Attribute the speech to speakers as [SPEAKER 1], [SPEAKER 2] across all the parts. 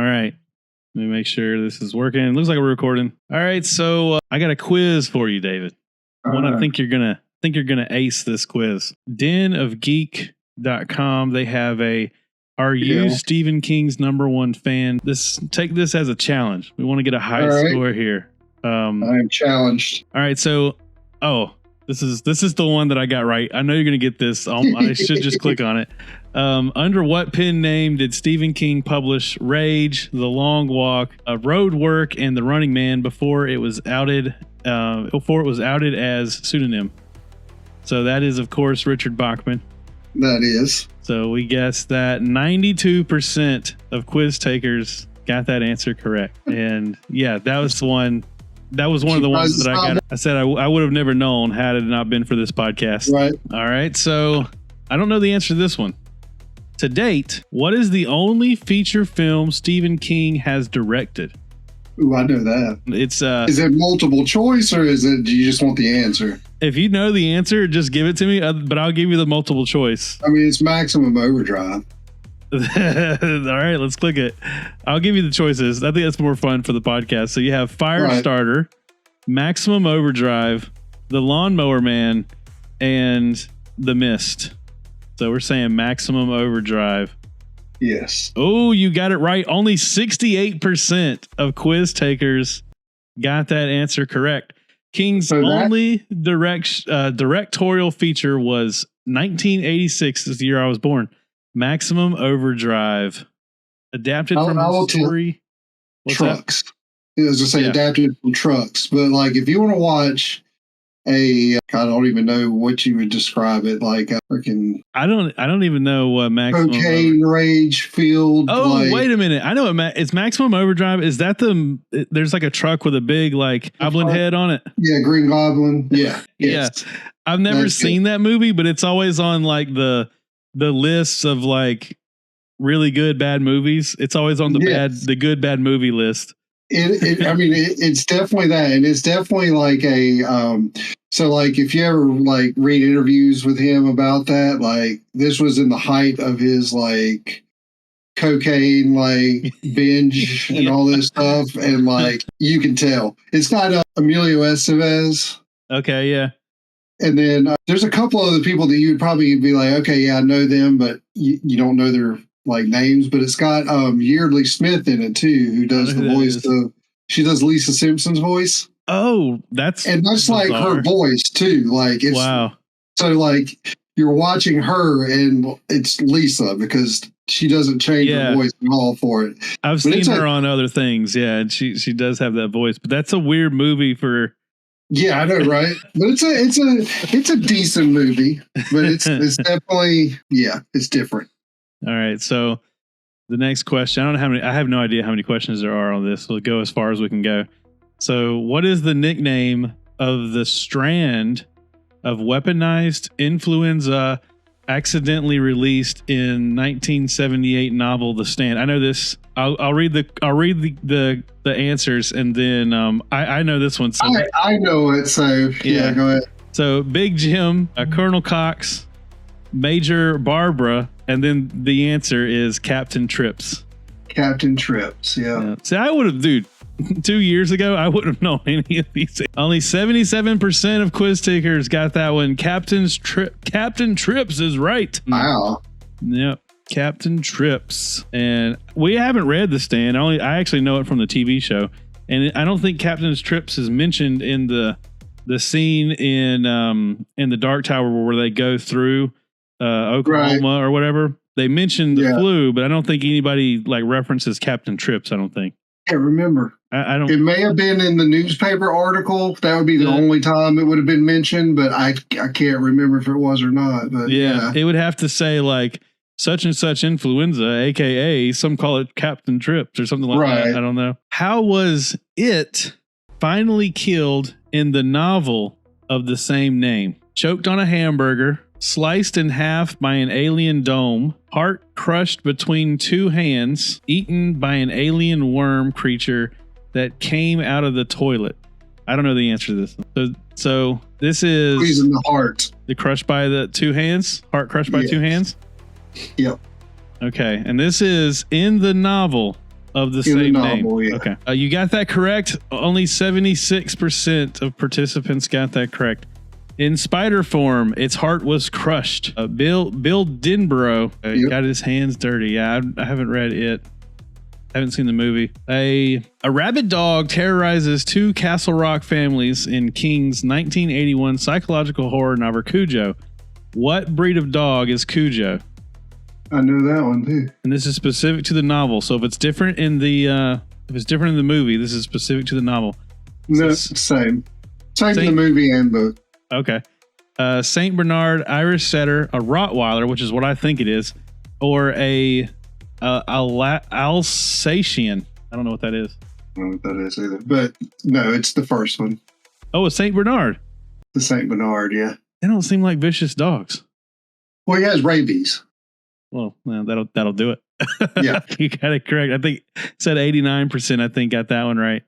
[SPEAKER 1] right. Let me make sure this is working. It looks like we're recording. All right, so I got a quiz for you, David. I think you're gonna ace this quiz. denofgeek.com. They have a "Are you Stephen King's #1 fan?" Take this as a challenge. We want to get a high score here. I
[SPEAKER 2] am challenged.
[SPEAKER 1] All right, so this is the one that I got right. I know you're gonna get this. I should just click on it. Under what pen name did Stephen King publish Rage, The Long Walk, Road Work, and The Running Man before it was outed as pseudonym? So that is, of course, Richard Bachman.
[SPEAKER 2] That is.
[SPEAKER 1] So we guess that 92% of quiz takers got that answer correct. And yeah, that was one. That was one of the ones that I got. I said I would have never known had it not been for this podcast.
[SPEAKER 2] Right.
[SPEAKER 1] All right. So I don't know the answer to this one. To date, what is the only feature film Stephen King has directed?
[SPEAKER 2] Ooh, I know that.
[SPEAKER 1] It's
[SPEAKER 2] is it multiple choice or do you just want the answer?
[SPEAKER 1] If you know the answer, just give it to me. But I'll give you the multiple choice.
[SPEAKER 2] I mean, it's Maximum Overdrive.
[SPEAKER 1] All right, let's click it. I'll give you the choices. I think that's more fun for the podcast. So you have Firestarter, Maximum Overdrive, The Lawnmower Man, and The Mist. So we're saying Maximum Overdrive.
[SPEAKER 2] Yes.
[SPEAKER 1] Oh, you got it right. Only 68% of quiz takers got that answer correct. King's only directorial feature was 1986, is the year I was born. Maximum Overdrive, adapted from a story.
[SPEAKER 2] Trucks. I was just say adapted from Trucks, but like if you want to watch I don't even know what you would describe it like. Freaking.
[SPEAKER 1] I don't even know what Maximum.
[SPEAKER 2] Cocaine rage filled.
[SPEAKER 1] Oh, wait a minute! I know it's Maximum Overdrive. Is that there's like a truck with a big like goblin head on it?
[SPEAKER 2] Yeah, Green Goblin. Yeah, yes.
[SPEAKER 1] Yeah. I've never seen that movie, but it's always on like the lists of like really good bad movies. It's always on the good bad movie list.
[SPEAKER 2] It's definitely that, and it's definitely like so like if you ever like read interviews with him about that, like this was in the height of his like cocaine like binge and all this stuff, and like you can tell it's got Emilio Estevez.
[SPEAKER 1] Okay, yeah.
[SPEAKER 2] And then there's a couple other people that you would probably be like, okay, yeah, I know them, but you don't know their like names. But it's got Yeardley Smith in it too, who does the voice of. She does Lisa Simpson's voice.
[SPEAKER 1] Oh, that's
[SPEAKER 2] like her voice too. Like it's wow. So like you're watching her and it's Lisa because she doesn't change her voice at all for it.
[SPEAKER 1] I've seen her on other things, yeah, and she does have that voice. But that's a weird movie for.
[SPEAKER 2] Yeah, I know, right? But it's a decent movie, but it's definitely it's different.
[SPEAKER 1] All right, so the next question, I have no idea how many questions there are on this. We'll go as far as we can go. So, what is the nickname of the strand of weaponized influenza accidentally released in 1978 novel The Stand? I know this. I'll read the answers, and then I know this one. So
[SPEAKER 2] I know it. So yeah, go ahead.
[SPEAKER 1] So Big Jim, Colonel Cox, Major Barbara, and then the answer is Captain Trips.
[SPEAKER 2] Captain Trips, yeah.
[SPEAKER 1] See, I would have, dude. 2 years ago, I wouldn't have known any of these. Only 77% of quiz takers got that one. Captain Trips is right.
[SPEAKER 2] Wow.
[SPEAKER 1] Yep. Captain Trips. And we haven't read The Stand. I actually know it from the TV show. And I don't think Captain Trips is mentioned in the scene in the Dark Tower where they go through Oklahoma or whatever. They mentioned the flu, but I don't think anybody like references Captain Trips. I don't think.
[SPEAKER 2] I can't remember.
[SPEAKER 1] I don't.
[SPEAKER 2] It may have been in the newspaper article. That would be the only time it would have been mentioned, but I can't remember if it was or not. But yeah,
[SPEAKER 1] it would have to say like such and such influenza, aka some call it Captain Trips or something like that. I don't know. How was it finally killed in the novel of the same name? Choked on a hamburger, sliced in half by an alien dome, heart crushed between two hands, eaten by an alien worm creature that came out of the toilet. I don't know the answer to this. So this is
[SPEAKER 2] squeezing the heart.
[SPEAKER 1] The crushed by the two hands? Heart crushed by two hands?
[SPEAKER 2] Yep.
[SPEAKER 1] Okay. And this is in the novel of the same
[SPEAKER 2] novel,
[SPEAKER 1] name.
[SPEAKER 2] Yeah.
[SPEAKER 1] Okay. You got that correct. Only 76% of participants got that correct. In spider form, its heart was crushed. Bill Denborough got his hands dirty. Yeah, I haven't read it. I haven't seen the movie. A rabid dog terrorizes 2 Castle Rock families in King's 1981 psychological horror novel Cujo. What breed of dog is Cujo?
[SPEAKER 2] I know that one too.
[SPEAKER 1] And this is specific to the novel. So if it's different in the movie, this is specific to the novel.
[SPEAKER 2] No, same in the movie and book.
[SPEAKER 1] Okay. Saint Bernard, Irish Setter, a Rottweiler, which is what I think it is, or a Alsatian. I don't know what that is.
[SPEAKER 2] I don't know what that is either. But no, it's the first one.
[SPEAKER 1] Oh, a Saint Bernard.
[SPEAKER 2] The Saint Bernard, yeah.
[SPEAKER 1] They don't seem like vicious dogs.
[SPEAKER 2] Well, he has rabies.
[SPEAKER 1] Well, that'll do it.
[SPEAKER 2] Yeah.
[SPEAKER 1] You got it correct. I think it said 89%. I think got that one right.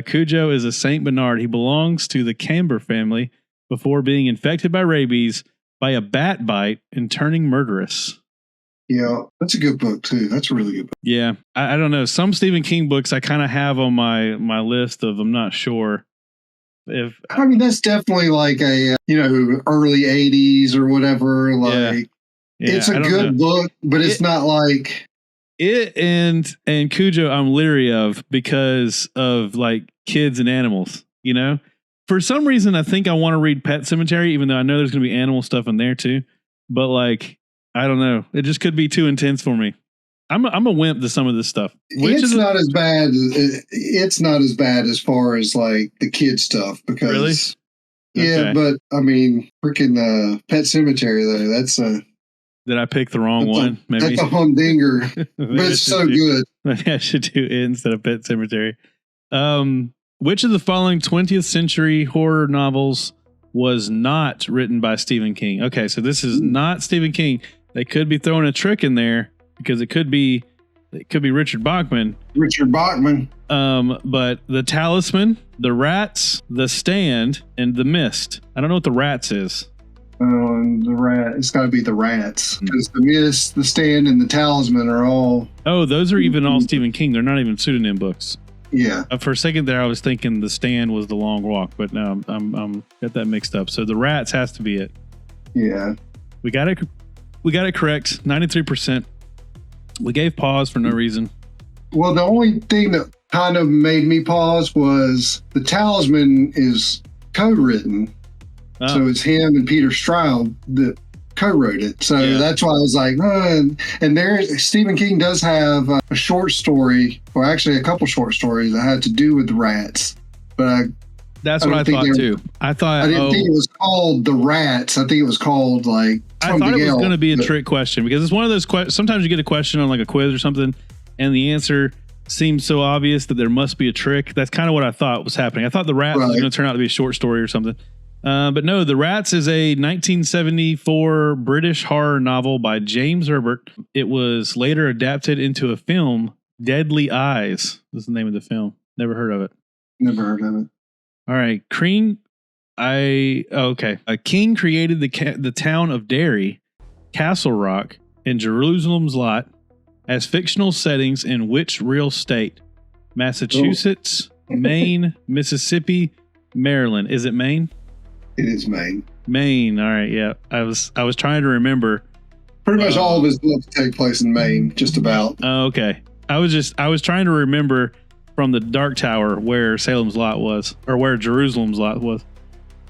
[SPEAKER 1] Cujo is a Saint Bernard. He belongs to the Camber family before being infected by rabies by a bat bite and turning murderous.
[SPEAKER 2] Yeah, that's a good book too. That's a really good book.
[SPEAKER 1] Yeah, I don't know. Some Stephen King books I kind of have on my list of. I'm not sure if.
[SPEAKER 2] I mean, that's definitely like a early '80s or whatever. Like, it's a good book, but it's not like
[SPEAKER 1] it. And Cujo, I'm leery of because of like kids and animals. You know, for some reason, I think I want to read Pet Sematary, even though I know there's going to be animal stuff in there too. But like, I don't know. It just could be too intense for me. I'm a wimp to some of this stuff.
[SPEAKER 2] It's not as bad. It's not as bad as far as like the kid stuff because.
[SPEAKER 1] Really?
[SPEAKER 2] Yeah,
[SPEAKER 1] Okay.
[SPEAKER 2] but I mean, freaking Pet Cemetery though. That's a.
[SPEAKER 1] Did I pick the wrong one? Maybe
[SPEAKER 2] that's a humdinger, but it's so good.
[SPEAKER 1] Maybe I should do it instead of Pet Cemetery. Which of the following 20th century horror novels was not written by Stephen King? Okay, so this is not Stephen King. They could be throwing a trick in there because it could be Richard Bachman. But The Talisman, The Rats, The Stand, and The Mist. I don't know what The Rats is.
[SPEAKER 2] The rat. It's got to be The Rats because The Mist, The Stand, and The Talisman are all.
[SPEAKER 1] Oh, those are even all Stephen King. They're not even pseudonym books.
[SPEAKER 2] Yeah.
[SPEAKER 1] For a second there, I was thinking The Stand was The Long Walk, but no, I'm got that mixed up. So The Rats has to be it.
[SPEAKER 2] Yeah.
[SPEAKER 1] We got it correct. 93%. We gave pause for no reason.
[SPEAKER 2] Well, the only thing that kind of made me pause was The Talisman is co-written. Oh. So it's him and Peter Straub that co-wrote it. So that's why I was like, and there Stephen King does have a short story, or actually a couple short stories that had to do with the rats. But
[SPEAKER 1] that's what I thought too. I didn't
[SPEAKER 2] think it was called The Rats. I think it was called like something
[SPEAKER 1] I thought it was going to be a
[SPEAKER 2] but
[SPEAKER 1] trick question because it's one of those questions. Sometimes you get a question on like a quiz or something, and the answer seems so obvious that there must be a trick. That's kind of what I thought was happening. I thought The Rats was going to turn out to be a short story or something. But no, The Rats is a 1974 British horror novel by James Herbert. It was later adapted into a film, Deadly Eyes is the name of the film. Never heard of it.
[SPEAKER 2] Never heard of it.
[SPEAKER 1] All right. King created the town of Derry, Castle Rock, and Jerusalem's Lot as fictional settings in which real state? Massachusetts, Maine, Mississippi, Maryland. Is it Maine?
[SPEAKER 2] It is Maine.
[SPEAKER 1] Maine. All right. Yeah. I was trying to remember.
[SPEAKER 2] Pretty much all of his books take place in Maine, just about.
[SPEAKER 1] Oh, okay. I was trying to remember from the Dark Tower where Salem's Lot was, or where Jerusalem's Lot was.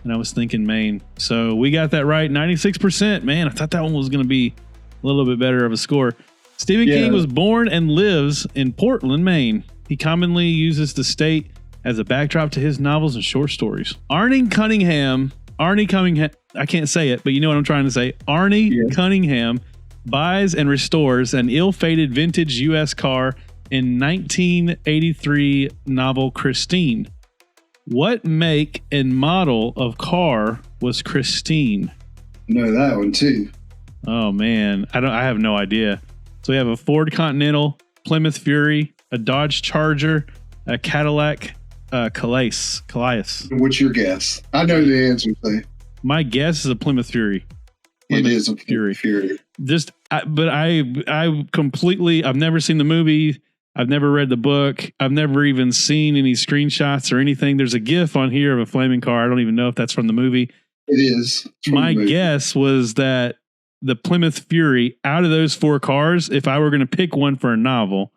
[SPEAKER 1] And I was thinking Maine. So we got that right. 96%. Man, I thought that one was going to be a little bit better of a score. Stephen King was born and lives in Portland, Maine. He commonly uses the state as a backdrop to his novels and short stories. Arnie Cunningham, I can't say it, but you know what I'm trying to say. Arnie Cunningham buys and restores an ill-fated vintage U.S. car in 1983 novel Christine. What make and model of car was Christine?
[SPEAKER 2] I know that one too.
[SPEAKER 1] Oh man, I have no idea. So we have a Ford Continental, Plymouth Fury, a Dodge Charger, a Cadillac Calais.
[SPEAKER 2] What's your guess? I know the answer.
[SPEAKER 1] My guess is a Plymouth Fury.
[SPEAKER 2] It is a Fury.
[SPEAKER 1] But I completely, I've never seen the movie. I've never read the book. I've never even seen any screenshots or anything. There's a GIF on here of a flaming car. I don't even know if that's from the movie.
[SPEAKER 2] It is.
[SPEAKER 1] My guess was that the Plymouth Fury, out of those 4 cars, if I were going to pick one for a novel,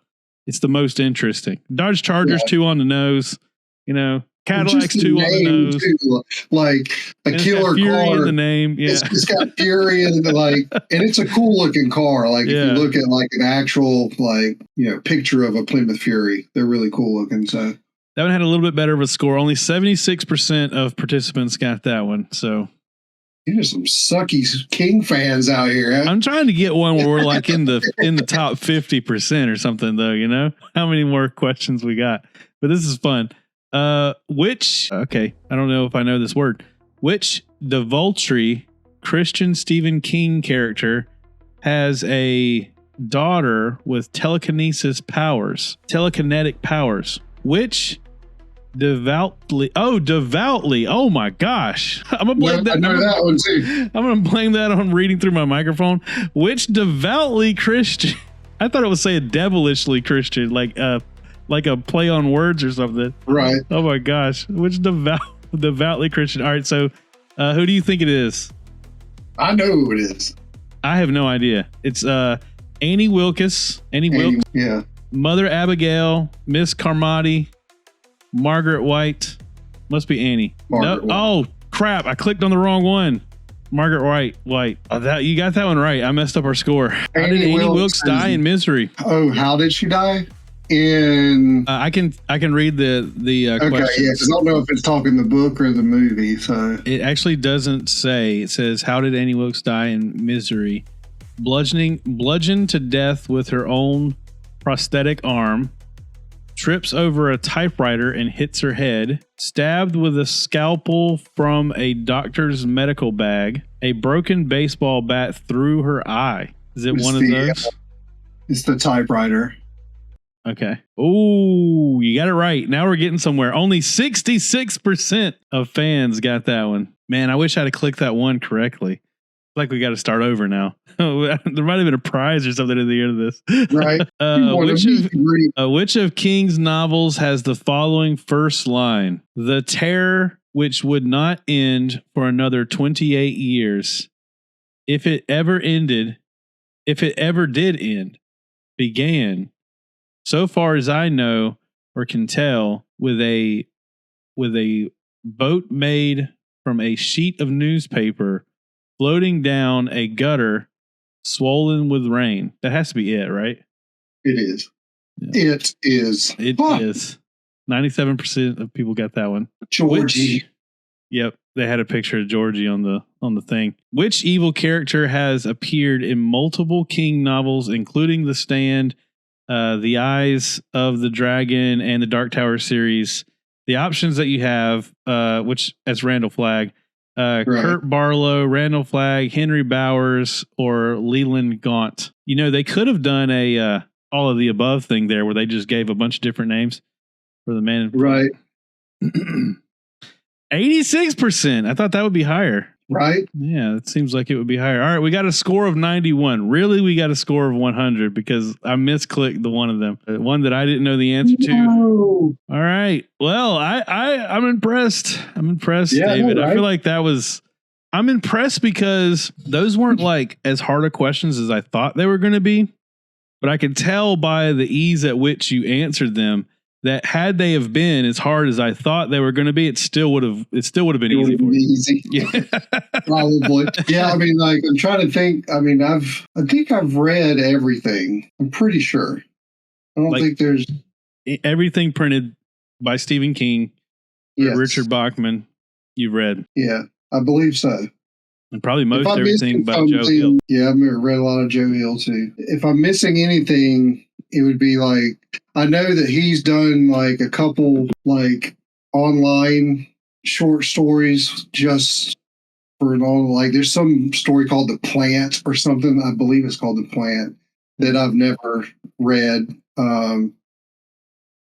[SPEAKER 1] it's the most interesting. Dodge Charger's 2 on the nose, Cadillac's 2 on the nose.
[SPEAKER 2] Too, like a
[SPEAKER 1] and
[SPEAKER 2] killer
[SPEAKER 1] Fury
[SPEAKER 2] car
[SPEAKER 1] in the name. Yeah.
[SPEAKER 2] It's got Fury in the and it's a cool looking car. Like if you look at like an actual picture of a Plymouth Fury, they're really cool looking. So
[SPEAKER 1] that one had a little bit better of a score. Only 76% of participants got that one. So
[SPEAKER 2] there's some sucky King fans out here. Huh?
[SPEAKER 1] I'm trying to get one where we're like in the top 50% or something, though. How many more questions we got? But this is fun. I don't know if I know this word. Which desultory Christian Stephen King character has a daughter with telekinetic powers? Which devoutly. Oh my gosh. I'm gonna blame that.
[SPEAKER 2] I know that one too.
[SPEAKER 1] I'm gonna blame that on reading through my microphone. Which devoutly Christian? I thought it would say a devilishly Christian, like a play on words or something.
[SPEAKER 2] Right.
[SPEAKER 1] Oh my gosh. Which devoutly Christian? All right. So, who do you think it is?
[SPEAKER 2] I know who it is.
[SPEAKER 1] I have no idea. It's Annie Wilkes.
[SPEAKER 2] Yeah.
[SPEAKER 1] Mother Abigail, Miss Carmody, Margaret White. Must be Annie.
[SPEAKER 2] White.
[SPEAKER 1] Oh crap! I clicked on the wrong one. Margaret White. Oh, you got that one right. I messed up our score. How did Annie Wilkes die in misery?
[SPEAKER 2] Oh, how did she die? I
[SPEAKER 1] can read the
[SPEAKER 2] okay,
[SPEAKER 1] questions.
[SPEAKER 2] Yeah, because I don't know if it's talking the book or the movie. So
[SPEAKER 1] it actually doesn't say. It says, "How did Annie Wilkes die in misery? Bludgeoned to death with her own prosthetic arm, trips over a typewriter and hits her head, stabbed with a scalpel from a doctor's medical bag, a broken baseball bat through her eye." Is it one of those?
[SPEAKER 2] It's the typewriter.
[SPEAKER 1] Okay. Oh, you got it right. Now we're getting somewhere. Only 66% of fans got that one. Man, I wish I'd have clicked that one correctly. Like we got to start over now. There might have been a prize or something at the end of this.
[SPEAKER 2] Right.
[SPEAKER 1] Which of King's novels has the following first line? The terror which would not end for another 28 years. If it ever did end, began, so far as I know or can tell, with a boat made from a sheet of newspaper floating down a gutter swollen with rain. That has to be it, right?
[SPEAKER 2] It is. Yeah. It is.
[SPEAKER 1] It is. 97% of people got that one.
[SPEAKER 2] Georgie.
[SPEAKER 1] Yep. They had a picture of Georgie on the thing. Which evil character has appeared in multiple King novels, including The Stand, The Eyes of the Dragon, and the Dark Tower series? The options that you have, which as Randall Flagg, right. Kurt Barlow, Randall Flagg, Henry Bowers, or Leland Gaunt. They could have done a all of the above thing there, where they just gave a bunch of different names for the man.
[SPEAKER 2] Right.
[SPEAKER 1] 86%. I thought that would be higher.
[SPEAKER 2] Right.
[SPEAKER 1] Yeah, it seems like it would be higher. All right, we got a score of 91. Really, we got a score of 100 because I misclicked the one of them, the one that I didn't know the answer to. All right. Well, I'm impressed. I'm impressed, yeah, David. Right. I feel like I'm impressed because those weren't like as hard of questions as I thought they were going to be, but I could tell by the ease at which you answered them that had they have been as hard as I thought they were going to be, it still would have been easy for you.
[SPEAKER 2] Easy. Yeah. Probably. Yeah. I mean, like, I'm trying to think. I mean, I think I've read everything. I'm pretty sure. I don't think there's
[SPEAKER 1] everything printed by Stephen King,
[SPEAKER 2] yes.
[SPEAKER 1] Richard Bachman. You've read.
[SPEAKER 2] Yeah, I believe so.
[SPEAKER 1] And probably most everything about Joe Hill.
[SPEAKER 2] Yeah, I've read a lot of Joe Hill too. If I'm missing anything, it would be like, I know that he's done like a couple like online short stories just for like there's some story called The Plant or something. I believe it's called The Plant that I've never read. And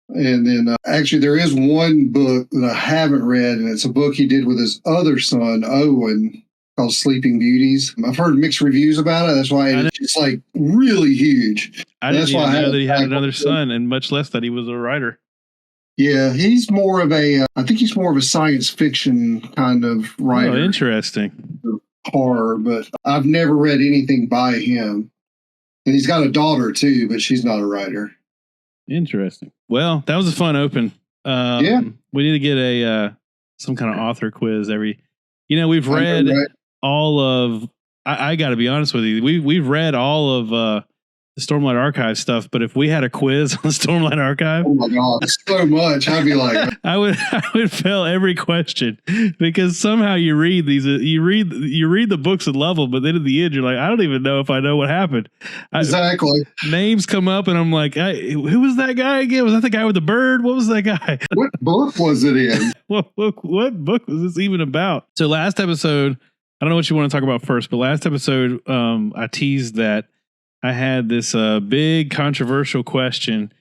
[SPEAKER 2] then actually there is one book that I haven't read, and it's a book he did with his other son, Owen. called Sleeping Beauties. I've heard mixed reviews about it. That's why it's like really huge.
[SPEAKER 1] I didn't even know that he had another son, and much less that he was a writer.
[SPEAKER 2] Yeah, he's more of I think he's more of a science fiction kind of writer.
[SPEAKER 1] Oh, interesting.
[SPEAKER 2] Horror, but I've never read anything by him. And he's got a daughter too, but she's not a writer.
[SPEAKER 1] Interesting. Well, that was a fun open.
[SPEAKER 2] Yeah.
[SPEAKER 1] We need to get some kind of author quiz we've read all of, I got to be honest with you. We've read all of the Stormlight Archive stuff, but if we had a quiz on the Stormlight Archive,
[SPEAKER 2] oh my God, so much. I'd be like,
[SPEAKER 1] I would fail every question, because somehow you read these, you read the books and love them, but then at the end you're like, I don't even know if I know what happened.
[SPEAKER 2] Exactly.
[SPEAKER 1] Names come up and I'm like, who was that guy again? Was that the guy with the bird? What was that guy?
[SPEAKER 2] What book was it in?
[SPEAKER 1] What book was this even about? So last episode, I don't know what you want to talk about first, but last episode, I teased that I had this big controversial question,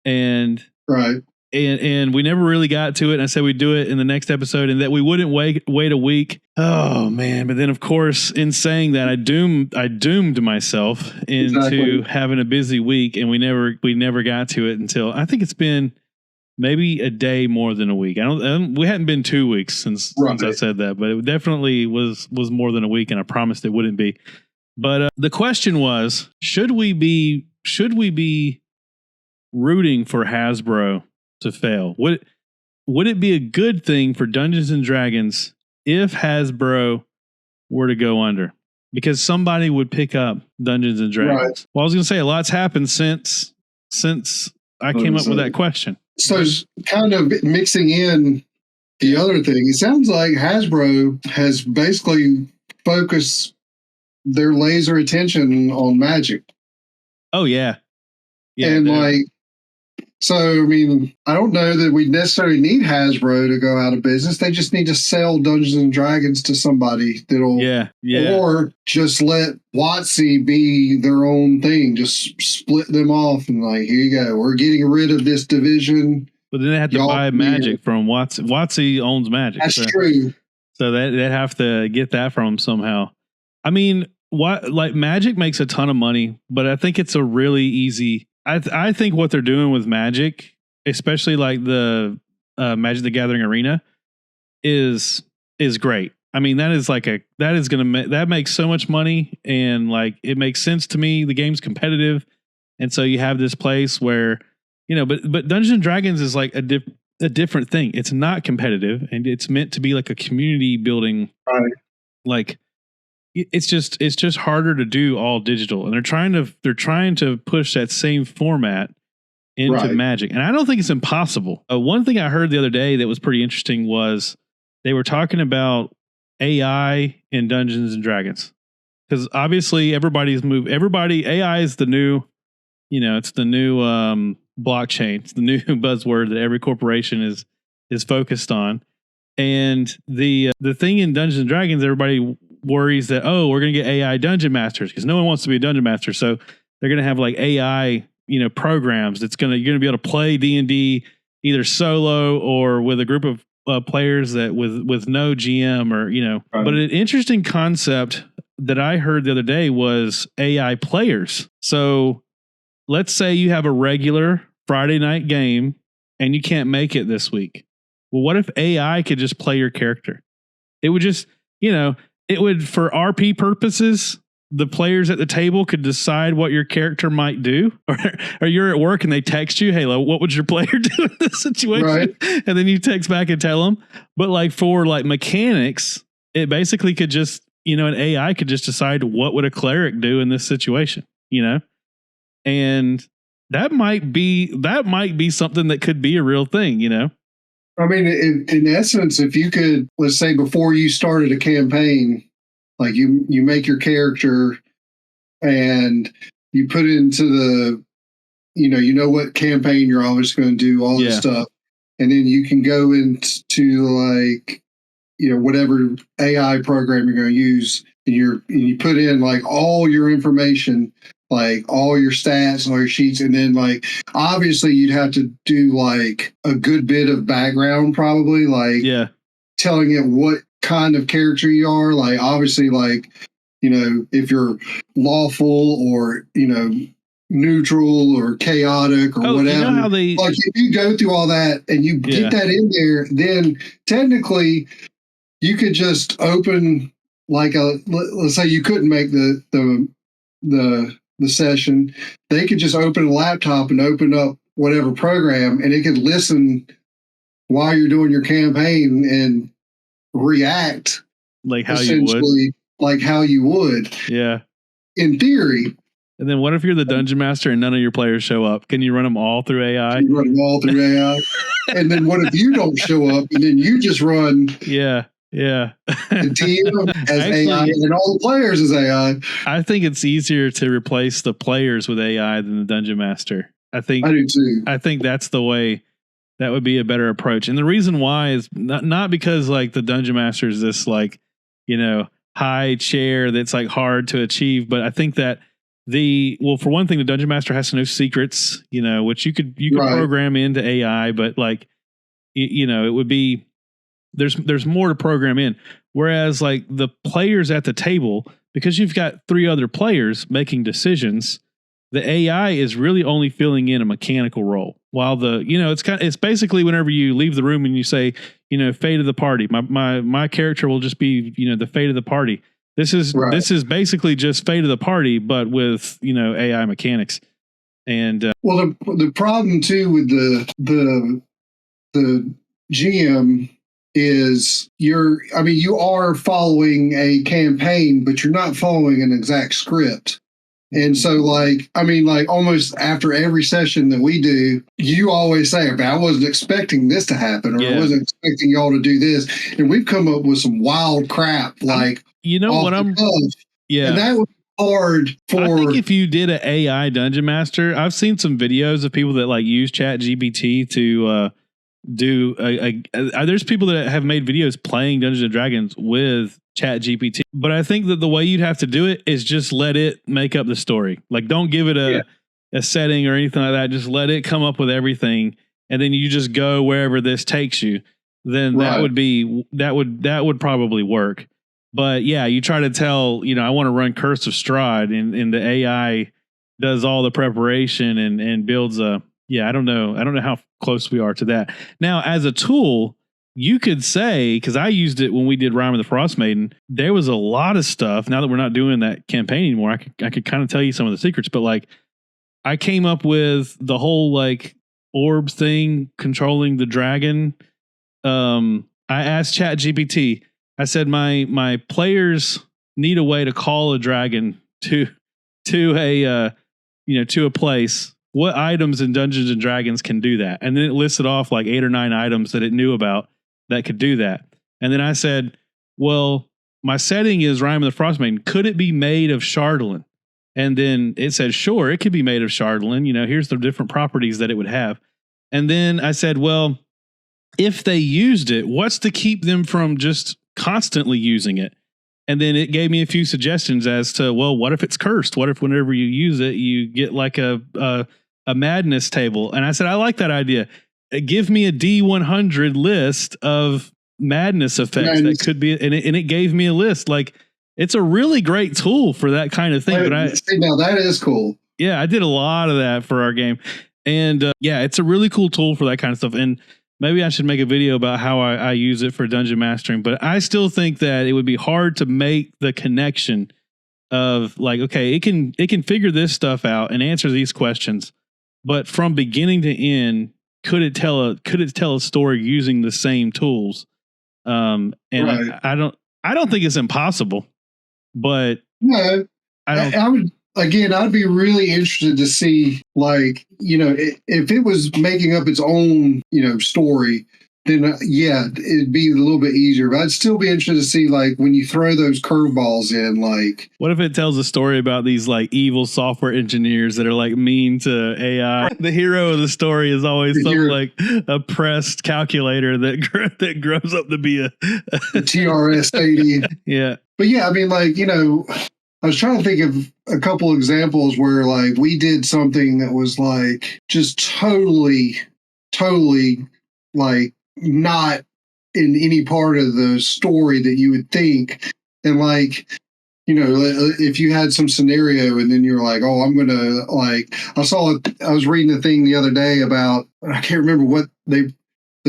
[SPEAKER 1] and
[SPEAKER 2] right.
[SPEAKER 1] And we never really got to it. And I said we'd do it in the next episode, and that we wouldn't wait a week. Oh man! But then, of course, in saying that, I doomed myself into having a busy week, and we never got to it until I think it's been maybe a day more than a week. We hadn't been 2 weeks since I said that, but it definitely was more than a week, and I promised it wouldn't be. But the question was, should we be rooting for Hasbro to fail? Would it be a good thing for Dungeons and Dragons if Hasbro were to go under? Because somebody would pick up Dungeons and Dragons. Right. Well, I was going to say a lot's happened since I came up with that question.
[SPEAKER 2] So kind of mixing in the other thing, it sounds like Hasbro has basically focused their laser attention on Magic.
[SPEAKER 1] Oh yeah.
[SPEAKER 2] And so I mean, I don't know that we necessarily need Hasbro to go out of business. They just need to sell Dungeons and Dragons to somebody that'll or just let WOTC be their own thing. Just split them off and like, here you go. We're getting rid of this division.
[SPEAKER 1] But then they have to buy Magic from WOTC. WOTC owns Magic.
[SPEAKER 2] That's true.
[SPEAKER 1] So they'd have to get that from them somehow. I mean, Magic makes a ton of money, but I think it's a really easy. I think what they're doing with Magic, especially like the Magic the Gathering Arena, is great. I mean, that makes so much money, and like it makes sense to me. The game's competitive, and so you have this place where but Dungeons and Dragons is like a different thing. It's not competitive, and it's meant to be like a community building.
[SPEAKER 2] Right.
[SPEAKER 1] Like it's just harder to do all digital, and they're trying to push that same format into Magic, and I don't think it's impossible. One thing I heard the other day that was pretty interesting was they were talking about AI in Dungeons and Dragons, because obviously AI is the new, it's the new blockchain. It's the new buzzword that every corporation is focused on. And the thing in Dungeons and Dragons, everybody worries that, we're going to get AI dungeon masters, because no one wants to be a dungeon master. So they're going to have like AI, programs that's you're going to be able to play D&D either solo or with a group of players that with no GM or, Right. But an interesting concept that I heard the other day was AI players. So let's say you have a regular Friday night game and you can't make it this week. Well, what if AI could just play your character? It would just, it would, for RP purposes, the players at the table could decide what your character might do. Or you're at work and they text you, hey, what would your player do in this situation? Right. And then you text back and tell them. But like for like mechanics, it basically could just, an AI could just decide what would a cleric do in this situation, And that might be something that could be a real thing,
[SPEAKER 2] I mean, in essence, if you could, let's say before you started a campaign, like you make your character and you put it into the, what campaign you're always going to do, all this stuff. And then you can go into like, whatever AI program you're going to use, and you put in like all your information, like all your stats and all your sheets. And then like, obviously you'd have to do like a good bit of background, probably like telling it what kind of character you are. Like, obviously, like, if you're lawful or, neutral or chaotic or whatever.
[SPEAKER 1] You know how they,
[SPEAKER 2] like, if you go through all that and you get that in there, then technically you could just open like let's say you couldn't make the session. They could just open a laptop and open up whatever program, and it could listen while you're doing your campaign and react
[SPEAKER 1] like how you would.
[SPEAKER 2] Like how you would.
[SPEAKER 1] Yeah.
[SPEAKER 2] In theory.
[SPEAKER 1] And then what if you're the dungeon master and none of your players show up? Can you run them all through AI?
[SPEAKER 2] You run them all through AI. And then what if you don't show up and then you just run
[SPEAKER 1] the
[SPEAKER 2] team as AI and all the players as AI?
[SPEAKER 1] I think it's easier to replace the players with AI than the dungeon master. I do
[SPEAKER 2] too.
[SPEAKER 1] I think that's the way. That would be a better approach. And the reason why is not because like the dungeon master is this like, high chair that's like hard to achieve, but I think that for one thing, the dungeon master has to know secrets, which you could program into AI, but like, it would be, there's more to program in. Whereas like the players at the table, because you've got 3 other players making decisions, the AI is really only filling in a mechanical role. While it's basically whenever you leave the room and you say, fate of the party, my character will just be, the fate of the party. This is basically just fate of the party, but with, AI mechanics. And
[SPEAKER 2] the problem too with the GM is you are following a campaign, but you're not following an exact script. And so, almost after every session that we do, you always say, I wasn't expecting this to happen, or I wasn't expecting y'all to do this. And we've come up with some wild crap, like,
[SPEAKER 1] and
[SPEAKER 2] that was hard for.
[SPEAKER 1] I think if you did an AI dungeon master, I've seen some videos of people that like use ChatGPT to do there's people that have made videos playing Dungeons and Dragons with ChatGPT, but I think that the way you'd have to do it is just let it make up the story. Like, don't give it a setting or anything like that. Just let it come up with everything, and then you just go wherever this takes you. Then that would probably work. But yeah, you try to tell, I want to run Curse of Strahd, and the AI does all the preparation and builds a. Yeah, I don't know how close we are to that. Now, as a tool, you could say, because I used it when we did Rime of the Frost Maiden, there was a lot of stuff. Now that we're not doing that campaign anymore, I could kind of tell you some of the secrets, but like I came up with the whole like orb thing controlling the dragon. I asked ChatGPT, I said, my players need a way to call a dragon to a place. What items in Dungeons and Dragons can do that? And then it listed off like 8 or 9 items that it knew about that could do that. And then I said, well, my setting is Rime of the Frostmaiden. Could it be made of Chardalyn? And then it said, sure, it could be made of Chardalyn. Here's the different properties that it would have. And then I said, well, if they used it, what's to keep them from just constantly using it? And then it gave me a few suggestions as to, well, what if it's cursed? What if whenever you use it, you get like a madness table? And I said, I like that idea. Give me a D100 list of madness effects that could be, and it gave me a list. Like, it's a really great tool for that kind of thing.
[SPEAKER 2] Now that is cool.
[SPEAKER 1] Yeah, I did a lot of that for our game. And it's a really cool tool for that kind of stuff. And maybe I should make a video about how I use it for dungeon mastering. But I still think that it would be hard to make the connection of like, okay, it can figure this stuff out and answer these questions. But from beginning to end, could it tell a story using the same tools? And right. I don't think it's impossible, but
[SPEAKER 2] no, I'd be really interested to see, like, if it was making up its own, story, then it'd be a little bit easier. But I'd still be interested to see, like, when you throw those curveballs in, like,
[SPEAKER 1] what if it tells a story about these like evil software engineers that are like mean to AI? The hero of the story is always some like oppressed calculator that grows up to be a
[SPEAKER 2] TRS-80.
[SPEAKER 1] Yeah,
[SPEAKER 2] but yeah, I mean, like, I was trying to think of a couple examples where like we did something that was like just totally like not in any part of the story that you would think. And like, you know, if you had some scenario and then you're like, oh, I'm going to like, I was reading a thing the other day about, I can't remember what the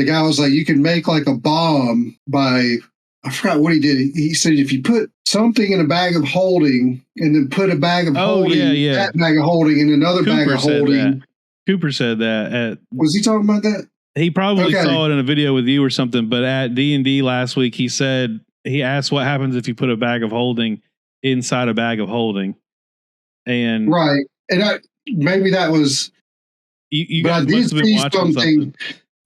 [SPEAKER 2] guy was like, you can make like a bomb by, I forgot what he did. He said, if you put something in a bag of holding and then put a bag of holding, that bag of holding and another bag of holding.
[SPEAKER 1] Cooper said that.
[SPEAKER 2] Was he talking about that?
[SPEAKER 1] He probably saw it in a video with you or something, but at D&D last week, he said, he asked what happens if you put a bag of holding inside a bag of holding. And
[SPEAKER 2] right. And maybe that was,
[SPEAKER 1] you guys must have been watching something.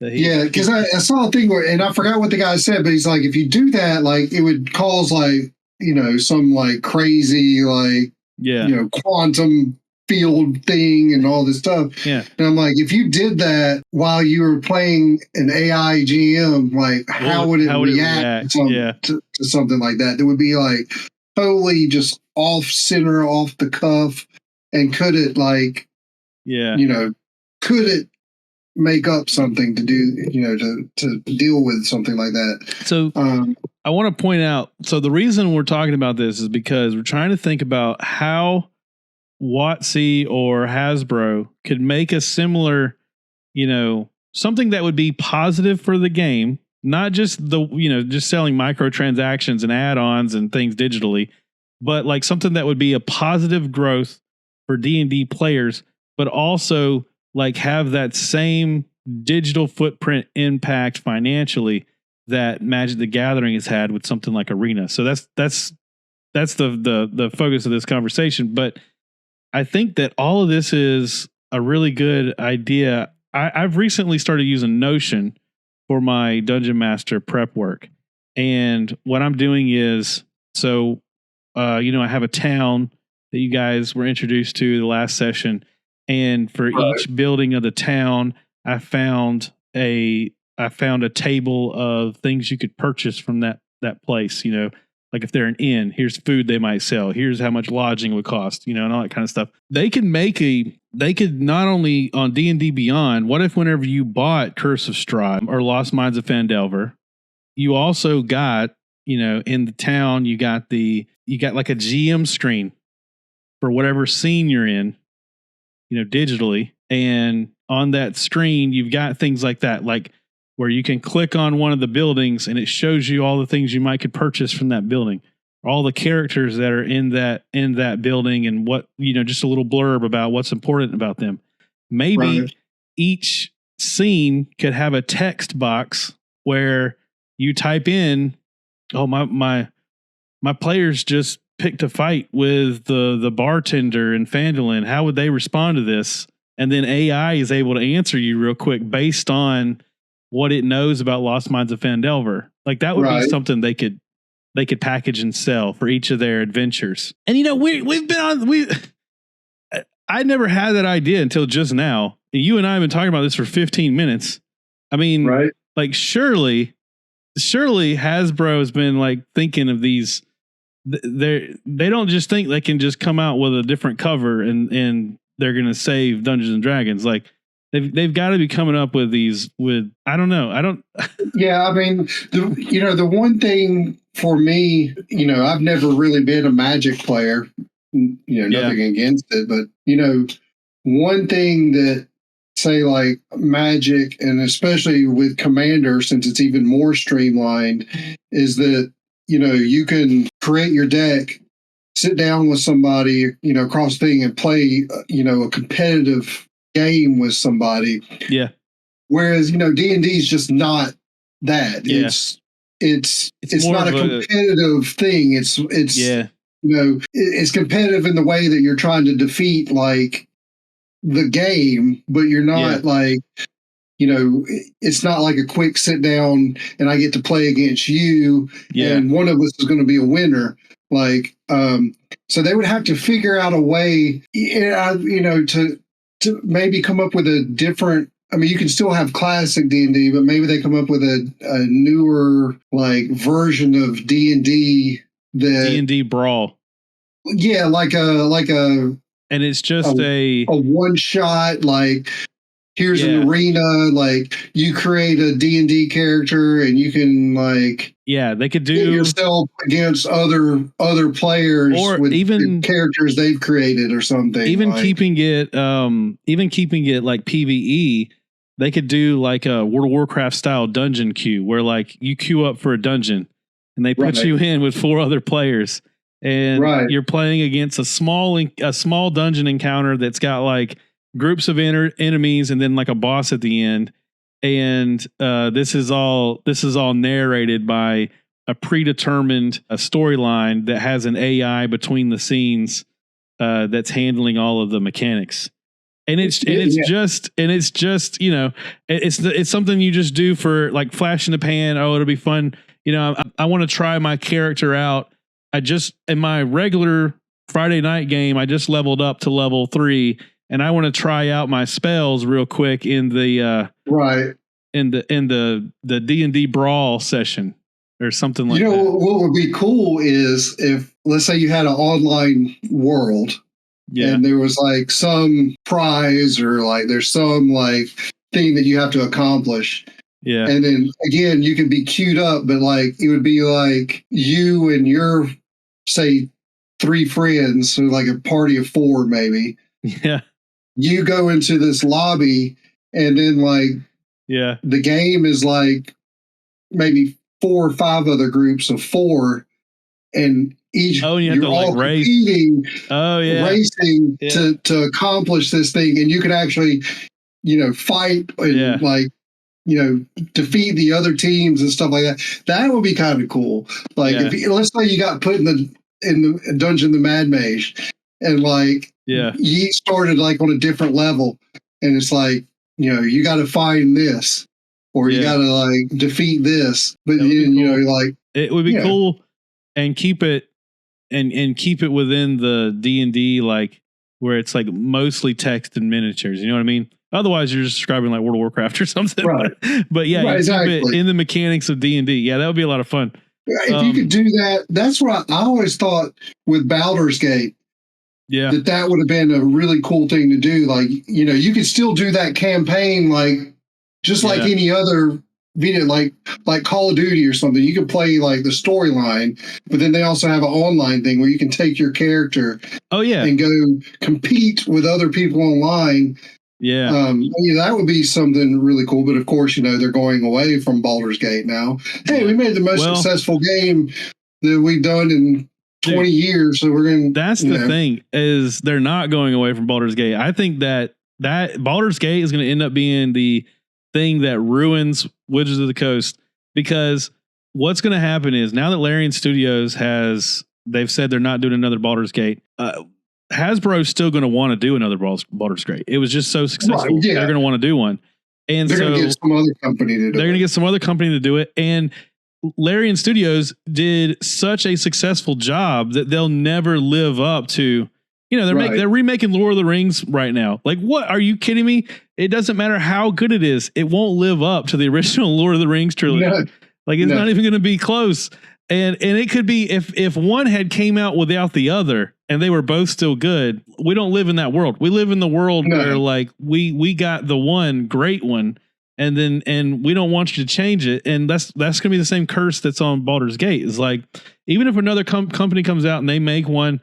[SPEAKER 2] Yeah, because I saw a thing where, and I forgot what the guy said, but he's like, if you do that, like it would cause like, you know, some like crazy, like, you know, quantum field thing and all this stuff.
[SPEAKER 1] Yeah.
[SPEAKER 2] And I'm like, if you did that while you were playing an AI GM, like how would it react to something like that? That would be like totally just off center, off the cuff. And could it like, you know, could it make up something to do, you know, to deal with something like that?
[SPEAKER 1] So I want to point out, so the reason we're talking about this is because we're trying to think about how WOTC or Hasbro could make a similar, you know, something that would be positive for the game, not just just selling microtransactions and add-ons and things digitally, but like something that would be a positive growth for D&D players, but also like have that same digital footprint impact financially that Magic the Gathering has had with something like Arena. So that's the focus of this conversation. But I think that all of this is a really good idea. I've recently started using Notion for my Dungeon Master prep work. And what I'm doing is, I have a town that you guys were introduced to the last session. And for each building of the town, I found a table of things you could purchase from that place. You know, like if they're an inn, here's food they might sell. Here's how much lodging would cost. You know, and all that kind of stuff. They could not only on D&D Beyond. What if whenever you bought Curse of Strahd or Lost Mines of Phandelver, you also got, you know, in the town you got like a GM screen for whatever scene you're in, you know, digitally. And on that screen, you've got things like that, like where you can click on one of the buildings and it shows you all the things you might could purchase from that building, all the characters that are in that building and what, you know, just a little blurb about what's important about them. Maybe each scene could have a text box where you type in, oh, my players just picked a fight with the bartender in Phandalin. How would they respond to this? And then AI is able to answer you real quick based on what it knows about Lost Mines of Phandelver. Like that would be something they could package and sell for each of their adventures. And you know, I never had that idea until just now. You and I have been talking about this for 15 minutes. I mean, like surely Hasbro has been like thinking of these. They don't just think they can just come out with a different cover and they're going to save Dungeons and Dragons. Like they've got to be coming up with these I don't know.
[SPEAKER 2] Yeah. I mean, the one thing for me, you know, I've never really been a Magic player, you know, nothing against it, but you know, one thing that say like Magic and especially with Commander, since it's even more streamlined, is that, you know, you can create your deck, sit down with somebody, you know, across thing and play, you know, a competitive game with somebody.
[SPEAKER 1] Yeah.
[SPEAKER 2] Whereas, you know, D&D is just not that.
[SPEAKER 1] Yeah.
[SPEAKER 2] It's not a competitive thing. It's you know, it's competitive in the way that you're trying to defeat like the game, but you're not like, you know, it's not like a quick sit down and I get to play against you and one of us is going to be a winner. Like, so they would have to figure out a way, you know, to maybe come up with a different, I mean, you can still have classic D&D, but maybe they come up with a newer like version of D&D that
[SPEAKER 1] D&D Brawl.
[SPEAKER 2] Yeah. And it's just
[SPEAKER 1] a
[SPEAKER 2] one shot, like, here's an arena, like you create a D&D character and you can like
[SPEAKER 1] they could do
[SPEAKER 2] yourself against other players
[SPEAKER 1] or
[SPEAKER 2] with
[SPEAKER 1] even
[SPEAKER 2] characters they've created or something.
[SPEAKER 1] Even keeping it like PvE, they could do like a World of Warcraft style dungeon queue where like you queue up for a dungeon and they put you in with 4 other players and you're playing against a small dungeon encounter that's got like groups of enemies and then like a boss at the end. And this is all narrated by a predetermined storyline that has an AI between the scenes that's handling all of the mechanics. And it's just, you know, it's something you just do for like flash in the pan. Oh, it'll be fun. You know, I want to try my character out. In my regular Friday night game, I just leveled up to level 3 and I want to try out my spells real quick in the, in the D&D brawl session or something like that.
[SPEAKER 2] You know, what would be cool is if, let's say you had an online world. Yeah. And there was like some prize or like there's some like thing that you have to accomplish. Yeah. And then again, you could be queued up, but like it would be like you and your, say, 3 friends, so like a party of 4 maybe.
[SPEAKER 1] Yeah.
[SPEAKER 2] You go into this lobby and then like the game is like maybe 4 or 5 other groups of 4 and each you're all like competing, racing to accomplish this thing, and you can actually, you know, fight and like, you know, defeat the other teams and stuff like that. That would be kind of cool. Like, if let's say you got put in the dungeon, the Mad Mage, and like you started like on a different level, and it's like, you know, you got to find this, or you got to like defeat this, but you know, like
[SPEAKER 1] it would be cool, and keep it. And keep it within the D&D, like where it's like mostly text and miniatures. You know what I mean? Otherwise, you're just describing like World of Warcraft or something. Right. But you keep it in the mechanics of D&D. Yeah, that would be a lot of fun.
[SPEAKER 2] If you could do that, that's what I always thought with Baldur's Gate. Yeah, that would have been a really cool thing to do. Like, you know, you could still do that campaign like just like any other video, like Call of Duty or something. You can play like the storyline, but then they also have an online thing where you can take your character and go compete with other people online. Yeah. That would be something really cool. But of course, you know, they're going away from Baldur's Gate now. Hey, we made the most successful game that we've done in 20 years. So we're going to.
[SPEAKER 1] That's the thing, is they're not going away from Baldur's Gate. I think that Baldur's Gate is going to end up being the thing that ruins Wizards of the Coast, because what's going to happen is, now that Larian Studios they've said they're not doing another Baldur's Gate, Hasbro's still going to want to do another Baldur's Gate. It was just so successful. Right, they're going to want to do one. And they're going to get some other company to do it. They're going to get some other company to do it. And Larian Studios did such a successful job that they'll never live up to. You know, they're remaking Lord of the Rings right now. Like, what? Are you kidding me? It doesn't matter how good it is. It won't live up to the original Lord of the Rings trilogy. No. Like, it's not even going to be close. And it could be, if one had came out without the other and they were both still good, we don't live in that world. We live in the world where like we got the one great one, and we don't want you to change it. And that's going to be the same curse that's on Baldur's Gate. It's like, even if another company comes out and they make one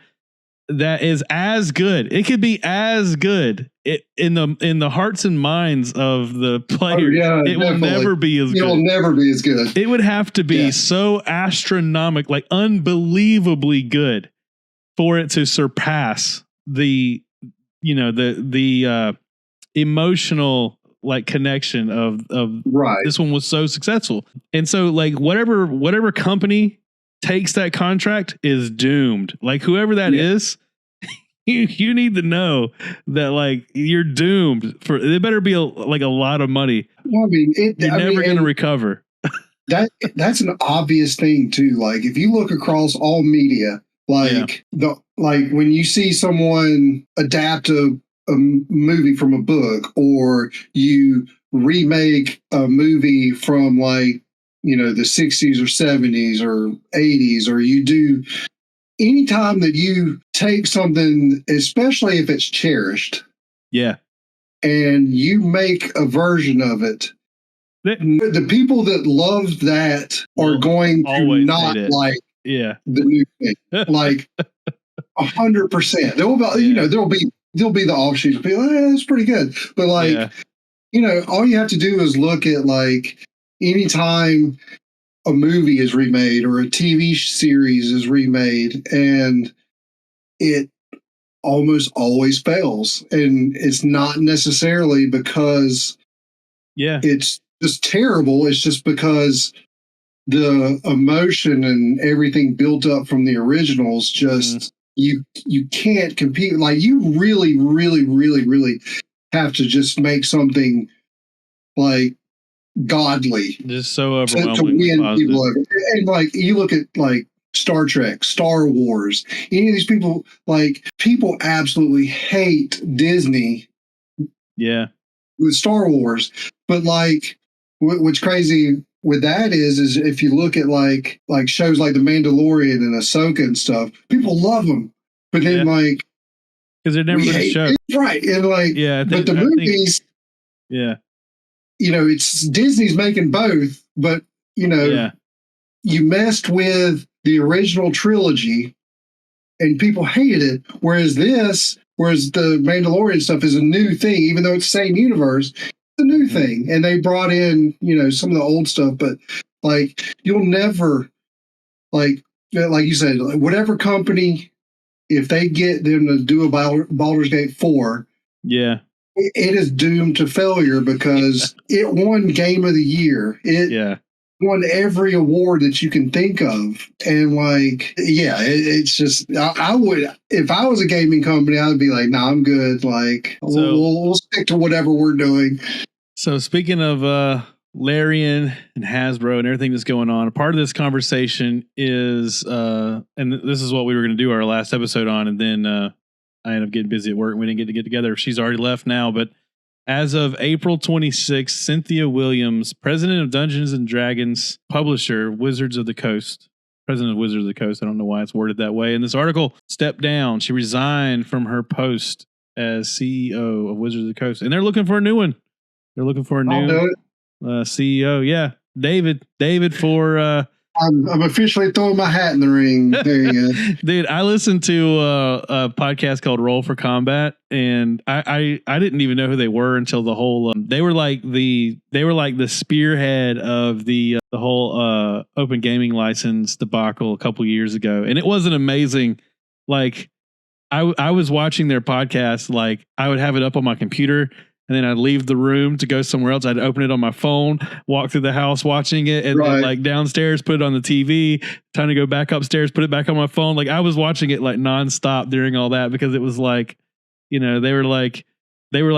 [SPEAKER 1] that is as good, it could be as good in the hearts and minds of the players. It will never be as good.
[SPEAKER 2] It will never be as good.
[SPEAKER 1] It would have to be so astronomical, like unbelievably good, for it to surpass the emotional like connection of this one was so successful. And so like whatever company takes that contract is doomed. Like, whoever that is, you need to know that like you're doomed. For it better be a lot of money. Well, I mean, you're never going to recover.
[SPEAKER 2] That's an obvious thing too. Like, if you look across all media, like when you see someone adapt a movie from a book, or you remake a movie from like, you know, the 60s or 70s or 80s, or you do, anytime that you take something, especially if it's cherished, and you make a version of it, the people that love that are going to not like the new thing. Like 100%. There'll be the offshoots. People, it's pretty good. But like, all you have to do is look at like anytime a movie is remade or a TV series is remade, and it almost always fails. And it's not necessarily because it's just terrible. It's just because the emotion and everything built up from the originals just you can't compete. Like, you really, really, really, really have to just make something like godly,
[SPEAKER 1] just so overwhelming
[SPEAKER 2] to win people over. And like, you look at like Star Trek, Star Wars, any of these people, like, people absolutely hate Disney with Star Wars. But like, what's crazy with that is if you look at like shows like The Mandalorian and Ahsoka and stuff, people love them, but then like,
[SPEAKER 1] because they're never going to show,
[SPEAKER 2] right? And like, but the movies, it's Disney's making both, but you messed with the original trilogy and people hated it, whereas the Mandalorian stuff is a new thing, even though it's the same universe. A new thing, and they brought in some of the old stuff, but like, you'll never like you said, whatever company, if they get them to do a Baldur's Gate 4, it is doomed to failure because it won Game of the Year. It won every award that you can think of, and like, it's just, I would, if I was a gaming company, I would be like, nah, I'm good. Like, we'll stick to whatever we're doing.
[SPEAKER 1] So speaking of Larian and Hasbro and everything that's going on, a part of this conversation is, and this is what we were going to do our last episode on, and then I ended up getting busy at work and we didn't get together. She's already left now, but as of April 26th, Cynthia Williams, president of Dungeons and Dragons, publisher, Wizards of the Coast, president of Wizards of the Coast, I don't know why it's worded that way, in this article, stepped down. She resigned from her post as CEO of Wizards of the Coast, and they're looking for a new one. They're looking for a new CEO. Yeah. David for...
[SPEAKER 2] I'm officially throwing my hat in the ring. There you go.
[SPEAKER 1] Dude, I listened to a podcast called Roll for Combat, and I didn't even know who they were until the whole they were like the spearhead of the whole open gaming license debacle a couple years ago. And it wasn't amazing. Like, I was watching their podcast, like, I would have it up on my computer, and then I'd leave the room to go somewhere else. I'd open it on my phone, walk through the house watching it, and then like downstairs, put it on the TV, time to go back upstairs, put it back on my phone. Like, I was watching it like nonstop during all that, because it was like, they were like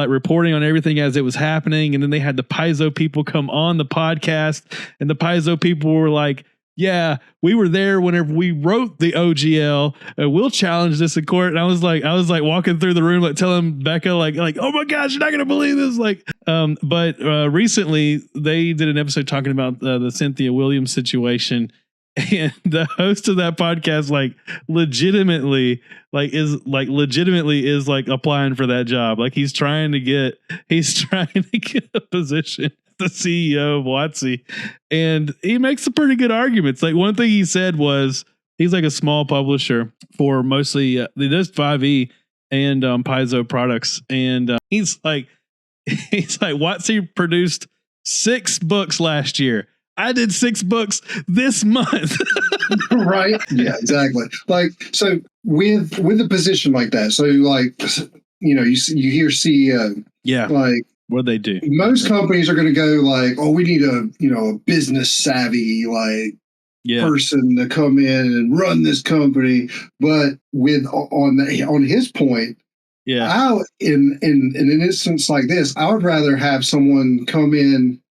[SPEAKER 1] reporting on everything as it was happening. And then they had the Paizo people come on the podcast, and the Paizo people were like, yeah, we were there whenever we wrote the OGL, and we'll challenge this in court. And I was like walking through the room, like telling Becca, like, oh my gosh, you're not going to believe this. Like, but recently they did an episode talking about the Cynthia Williams situation, and the host of that podcast, legitimately is applying for that job. Like, he's trying to get a position, the CEO of WOTC, and he makes some pretty good arguments. Like, one thing he said was, he's like a small publisher for mostly he does 5e and Paizo products, and he's like WOTC produced 6 books last year. I did 6 books this month.
[SPEAKER 2] Right? Yeah, exactly. Like, so with a position like that, so like, you hear CEO, like,
[SPEAKER 1] what they do.
[SPEAKER 2] Most companies are going to go like, oh, we need a business savvy person to come in and run this company. But on his point, in an instance like this, I would rather have someone come in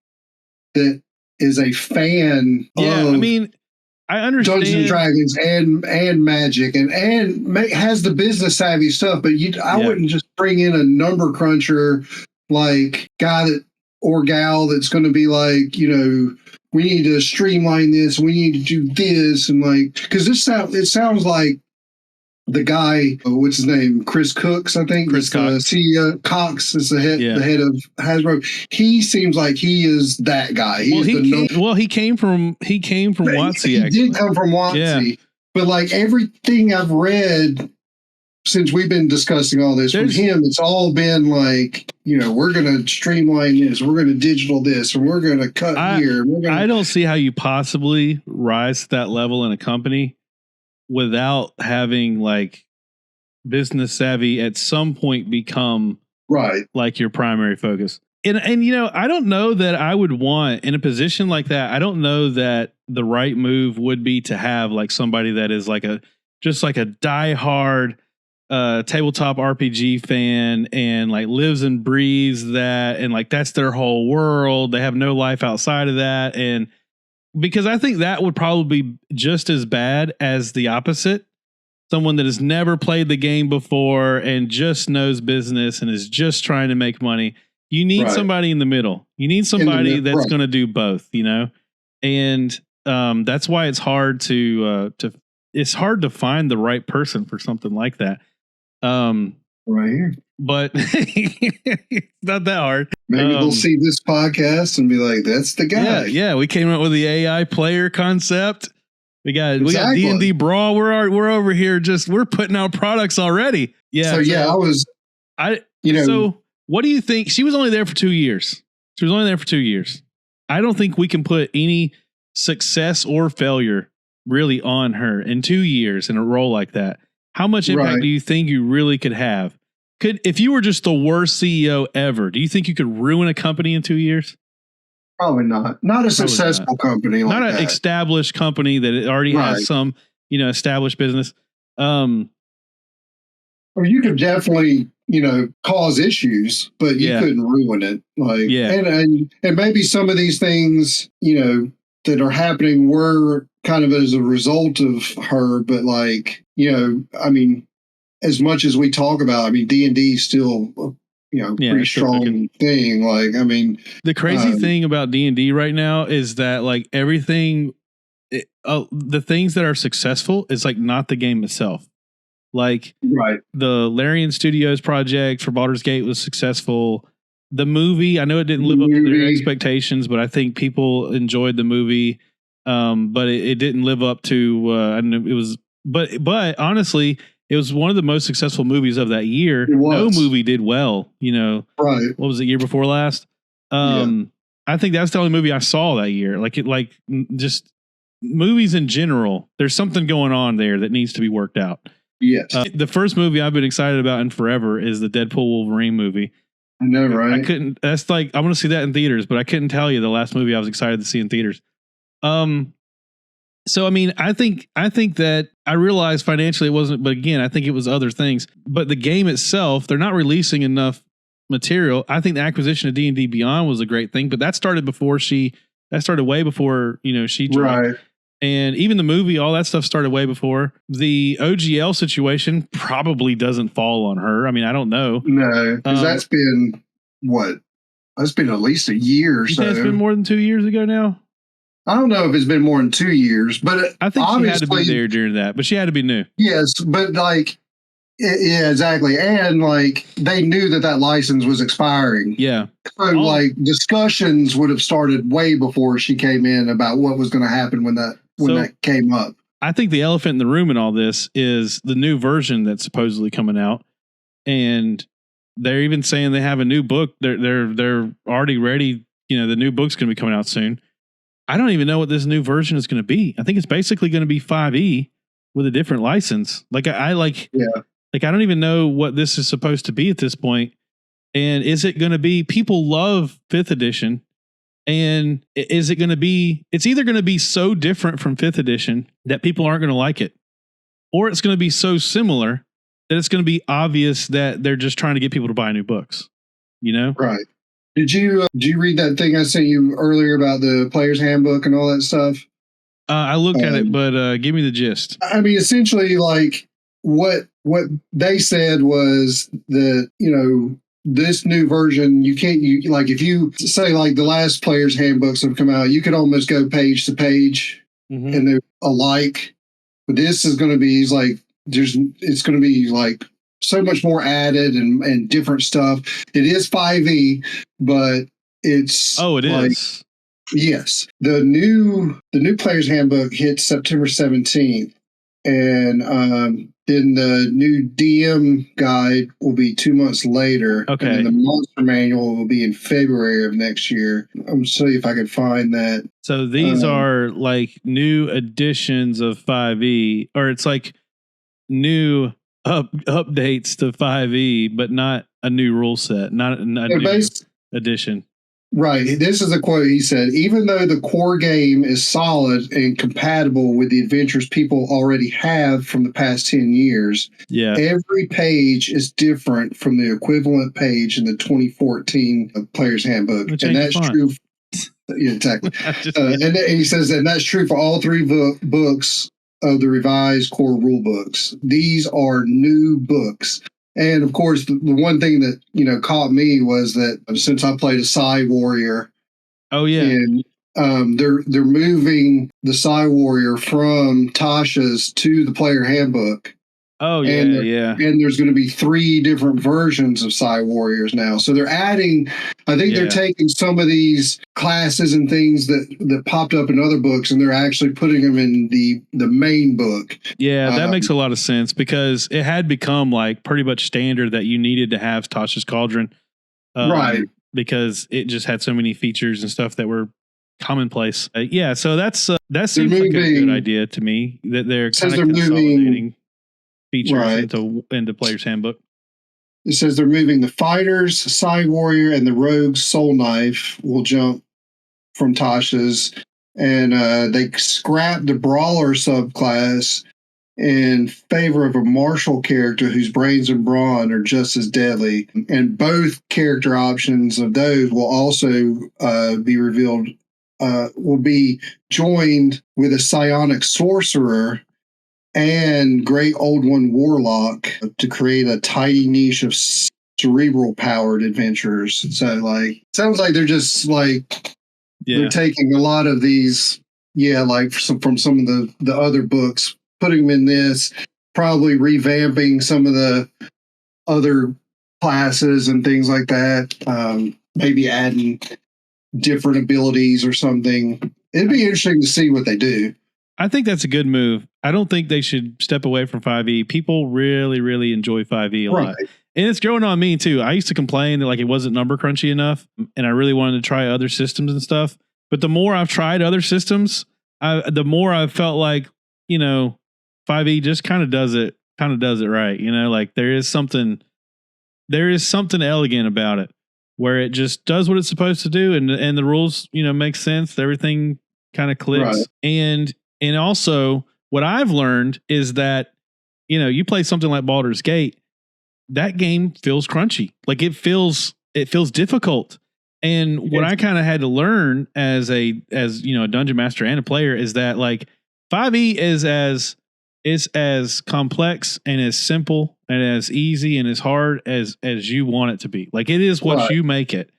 [SPEAKER 2] that is a fan of
[SPEAKER 1] I understand
[SPEAKER 2] Dungeons and Dragons and Magic and has the business savvy stuff, but I wouldn't just bring in a number cruncher like guy or gal that's going to be like, we need to streamline this, we need to do this, and like, because it sounds like the guy, what's his name? Chris Cooks, I think.
[SPEAKER 1] Chris Cox.
[SPEAKER 2] CEO Cox is the head of Hasbro. He seems like he is that guy.
[SPEAKER 1] He came from WOTC.
[SPEAKER 2] He did come from WOTC. Yeah. But like everything I've read since we've been discussing all this from him, it's all been like, we're going to streamline this, we're going to digital this, and we're going to cut here.
[SPEAKER 1] I don't see how you possibly rise to that level in a company without having like business savvy at some point become like your primary focus. And I don't know that I would want in a position like that. I don't know that the right move would be to have like somebody that is like just like a diehard tabletop RPG fan and like lives and breathes that, and like that's their whole world. They have no life outside of that. And because I think that would probably be just as bad as the opposite. Someone that has never played the game before and just knows business and is just trying to make money. You need somebody in the middle. You need somebody that's going to do both, and that's why it's hard it's hard to find the right person for something like that.
[SPEAKER 2] Right here.
[SPEAKER 1] But it's not that hard.
[SPEAKER 2] Maybe they'll see this podcast and be like, that's the guy.
[SPEAKER 1] Yeah. We came up with the AI player concept. We got D&D Brawl. We're over here we're putting out products already. Yeah. So what do you think? She was only there for 2 years. I don't think we can put any success or failure really on her in 2 years in a role like that. How much impact do you think you really could have? If you were just the worst CEO ever, do you think you could ruin a company in 2 years?
[SPEAKER 2] Probably not. Not a successful company like that.
[SPEAKER 1] Not an established company that already has some, established business.
[SPEAKER 2] Or you could definitely, cause issues, but you couldn't ruin it. Like, and maybe some of these things, that are happening were kind of as a result of her, but like, as much as we talk about, D&D is still, pretty strong thing. Like,
[SPEAKER 1] the crazy thing about D&D right now is that like everything, the things that are successful is like not the game itself. Like the Larian Studios project for Baldur's Gate was successful. The movie, I know it didn't live up to their expectations, but I think people enjoyed the movie. But it didn't live up to, but honestly, it was one of the most successful movies of that year. No movie did well, what was it, year before last? I think that's the only movie I saw that year. Just movies in general, there's something going on there that needs to be worked out.
[SPEAKER 2] Yes.
[SPEAKER 1] The first movie I've been excited about in forever is the Deadpool Wolverine movie.
[SPEAKER 2] I know, right?
[SPEAKER 1] That's like, I want to see that in theaters, but I couldn't tell you the last movie I was excited to see in theaters. So, I think that I realized financially it wasn't, but again, I think it was other things, but the game itself, they're not releasing enough material. I think the acquisition of D&D Beyond was a great thing, but that started way before, she joined. Right. And even the movie, all that stuff started way before. The OGL situation probably doesn't fall on her. I don't know.
[SPEAKER 2] No, because that's been That's been at least a year or so.
[SPEAKER 1] It's been more than 2 years ago now.
[SPEAKER 2] I don't know if it's been more than 2 years, but
[SPEAKER 1] I think she had to be there during that, but she had to be new.
[SPEAKER 2] Yes, but yeah, exactly. And they knew that license was expiring.
[SPEAKER 1] Yeah.
[SPEAKER 2] So discussions would have started way before she came in about what was going to happen when that came up.
[SPEAKER 1] I think the elephant in the room in all this is the new version that's supposedly coming out. And they're even saying they have a new book. They're already ready. The new book's going to be coming out soon. I don't even know what this new version is going to be. I think it's basically going to be 5e with a different license. I don't even know what this is supposed to be at this point. And is it going to be, people love 5th edition. And is it going to be, it's either going to be so different from 5th edition that people aren't going to like it, or it's going to be so similar that it's going to be obvious that they're just trying to get people to buy new books,
[SPEAKER 2] Right. Did you read that thing I sent you earlier about the player's handbook and all that stuff?
[SPEAKER 1] I looked at it, but give me the gist.
[SPEAKER 2] Essentially, what they said was that, this new version, if you say the last player's handbooks have come out, you could almost go page to page and they're alike. But this is going to be it's going to be like so much more added and different stuff. It is 5e, but it's
[SPEAKER 1] it is.
[SPEAKER 2] Yes. The new player's handbook hits September 17th. And then the new DM guide will be 2 months later.
[SPEAKER 1] Okay.
[SPEAKER 2] And then the monster manual will be in February of next year. I'm going to see if I can find that.
[SPEAKER 1] So these are like new editions of 5e, or it's like new updates to 5e, but not a new rule set, not a new edition.
[SPEAKER 2] Right. This is a quote he said, even though the core game is solid and compatible with the adventures people already have from the past 10 years, every page is different from the equivalent page in the 2014 Player's Handbook. And that's true. Yeah, exactly. And he says, and that's true for all three books of the revised core rule books. These are new books. And of course, the one thing that, caught me was that since I played a Psy Warrior.
[SPEAKER 1] Oh, yeah.
[SPEAKER 2] And they're moving the Psy Warrior from Tasha's to the player handbook.
[SPEAKER 1] Oh, yeah,
[SPEAKER 2] And there's going to be 3 different versions of Psy Warriors now. So they're adding, I think they're taking some of these classes and things that popped up in other books, and they're actually putting them in the main book.
[SPEAKER 1] Yeah, that makes a lot of sense, because it had become like pretty much standard that you needed to have Tasha's Cauldron.
[SPEAKER 2] Right.
[SPEAKER 1] Because it just had so many features and stuff that were commonplace. So that seems like a good idea to me, that they're kind of consolidating features into Player's Handbook.
[SPEAKER 2] It says they're moving the Fighters, Psy Warrior, and the Rogue's Soul Knife will jump from Tasha's, and they scrapped the Brawler subclass in favor of a martial character whose brains and brawn are just as deadly. And both character options of those will also be revealed, will be joined with a psionic sorcerer and Great Old One Warlock to create a tidy niche of cerebral powered adventurers. So sounds like they're just they're taking a lot of these, from some of the other books, putting them in this, probably revamping some of the other classes and things like that. Maybe adding different abilities or something. It'd be interesting to see what they do.
[SPEAKER 1] I think that's a good move. I don't think they should step away from 5e. People really, really enjoy 5e a lot. And it's growing on me too. I used to complain that it wasn't number crunchy enough, and I really wanted to try other systems and stuff. But the more I've tried other systems, the more I've felt like, 5e just kind of does it right. There is something elegant about it, where it just does what it's supposed to do, and the rules, make sense. Everything kind of clicks. Right. And also what I've learned is that, you play something like Baldur's Gate, that game feels crunchy. It feels difficult. And what I kind of had to learn as a dungeon master and a player is that 5e is as complex and as simple and as easy and as hard as you want it to be. It is what you make it.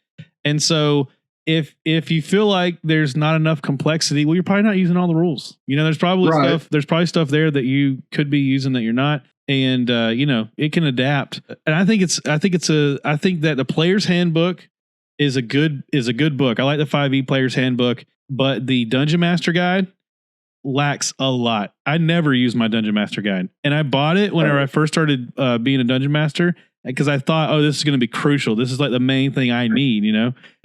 [SPEAKER 1] And so if you feel like there's not enough complexity, well, you're probably not using all the rules. There's probably stuff there that you could be using that you're not. And it can adapt. And I think that the Player's Handbook is a good book. I like the 5e Player's Handbook, but the Dungeon Master Guide lacks a lot. I never use my Dungeon Master Guide, and I bought it whenever I first started being a Dungeon Master, because I thought, this is going to be crucial. This is the main thing I need,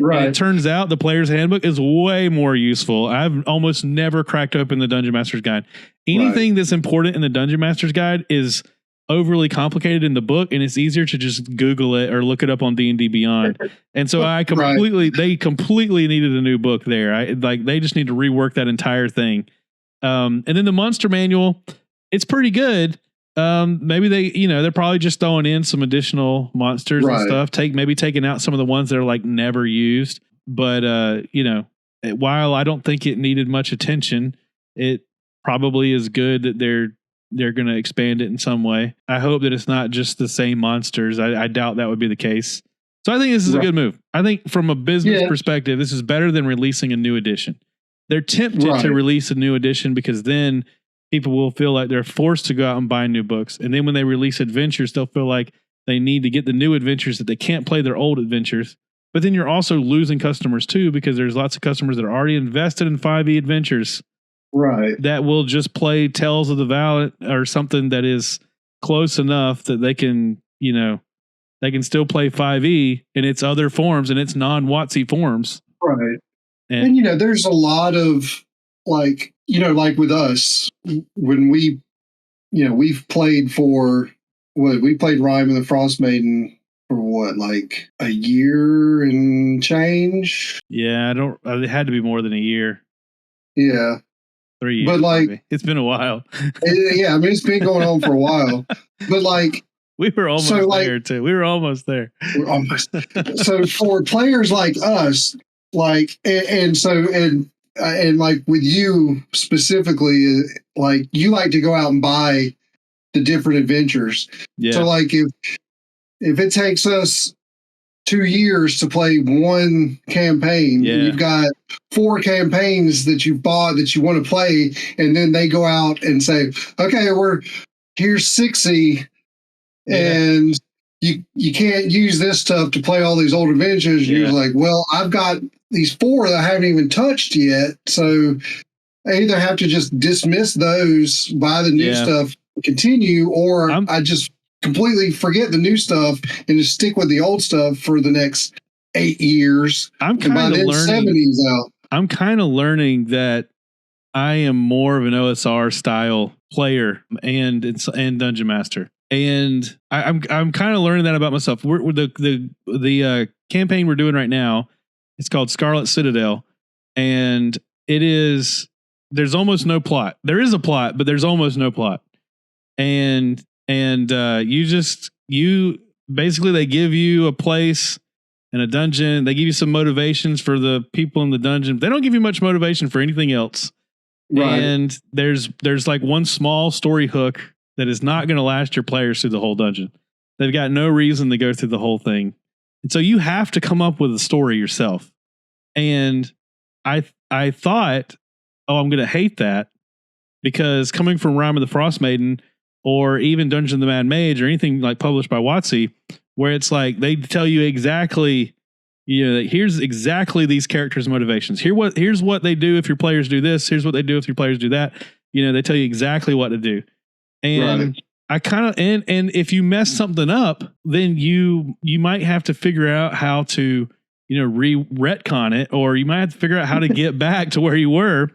[SPEAKER 1] Right. And it turns out the Player's Handbook is way more useful. I've almost never cracked open the Dungeon Master's Guide. Anything that's important in the Dungeon Master's Guide is overly complicated in the book, and it's easier to just Google it or look it up on D&D Beyond. And so they completely needed a new book there. They just need to rework that entire thing. And then the monster manual, it's pretty good. Maybe they're probably just throwing in some additional monsters and stuff. Maybe taking out some of the ones that are never used. But while I don't think it needed much attention, it probably is good that they're going to expand it in some way. I hope that it's not just the same monsters. I doubt that would be the case. So I think this is a good move. I think from a business perspective, this is better than releasing a new edition. They're tempted to release a new edition because then people will feel like they're forced to go out and buy new books. And then when they release adventures, they'll feel like they need to get the new adventures, that they can't play their old adventures. But then you're also losing customers too, because there's lots of customers that are already invested in 5e adventures.
[SPEAKER 2] Right.
[SPEAKER 1] That will just play Tales of the Valiant or something that is close enough that they can, they can still play 5e in its other forms and its non-WOTC forms.
[SPEAKER 2] Right. And there's a lot of like with us, when we've played we played Rime and the Frost Maiden for like a year and change.
[SPEAKER 1] Yeah, it had to be more than a year.
[SPEAKER 2] Yeah.
[SPEAKER 1] 3 years.
[SPEAKER 2] But like,
[SPEAKER 1] maybe. It's been a while.
[SPEAKER 2] Yeah, I mean, it's been going on for a while. But like,
[SPEAKER 1] we were almost there too. We were almost there.
[SPEAKER 2] We're almost. So for players like us, like, and like with you specifically, like you like to go out and buy the different adventures. Yeah. So like if it takes us 2 years to play one campaign, and you've got 4 campaigns that you've bought that you want to play, and then they go out and say, okay, here's 6e, and you can't use this stuff to play all these old adventures. Yeah. You're like, well, I've got these 4 that I haven't even touched yet, so I either have to just dismiss those, buy the new stuff, continue, or I just completely forget the new stuff and just stick with the old stuff for the next 8 years.
[SPEAKER 1] I'm kind of learning.
[SPEAKER 2] 70s out.
[SPEAKER 1] I'm kind of learning that I am more of an OSR style player and dungeon master, and I'm kind of learning that about myself. We're the campaign we're doing right now. It's called Scarlet Citadel, and there's almost no plot. There is a plot, but there's almost no plot, and you basically, they give you a place and a dungeon. They give you some motivations for the people in the dungeon. They don't give you much motivation for anything else. Right. And there's like one small story hook that is not going to last your players through the whole dungeon. They've got no reason to go through the whole thing. And so you have to come up with a story yourself. And I thought, I'm going to hate that, because coming from Rime of the Frost Maiden, or even Dungeon of the Mad Mage, or anything like published by WOTC, where it's like they tell you exactly, here's exactly these characters' motivations. Here's what they do if your players do this. Here's what they do if your players do that. They tell you exactly what to do. And I kind of and if you mess something up, then you might have to figure out how to retcon it, or you might have to figure out how to get back to where you were.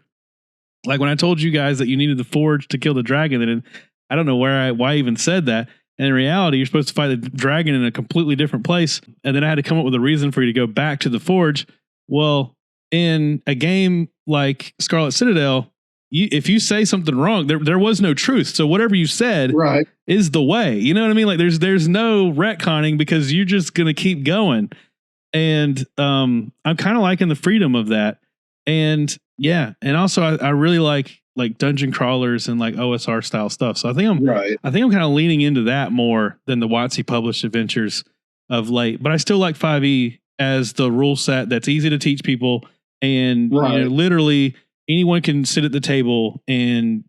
[SPEAKER 1] Like when I told you guys that you needed the forge to kill the dragon, and I don't know why I even said that. And in reality, you're supposed to fight the dragon in a completely different place. And then I had to come up with a reason for you to go back to the forge. Well, in a game like Scarlet Citadel, if you say something wrong, there was no truth. So whatever you said is the way. You know what I mean? Like there's no retconning, because you're just going to keep going. And I'm kind of liking the freedom of that. And yeah, and also I really like dungeon crawlers and like OSR style stuff. So I think I'm kind of leaning into that more than the WOTC published adventures of late. But I still like 5e as the rule set that's easy to teach people, and literally anyone can sit at the table and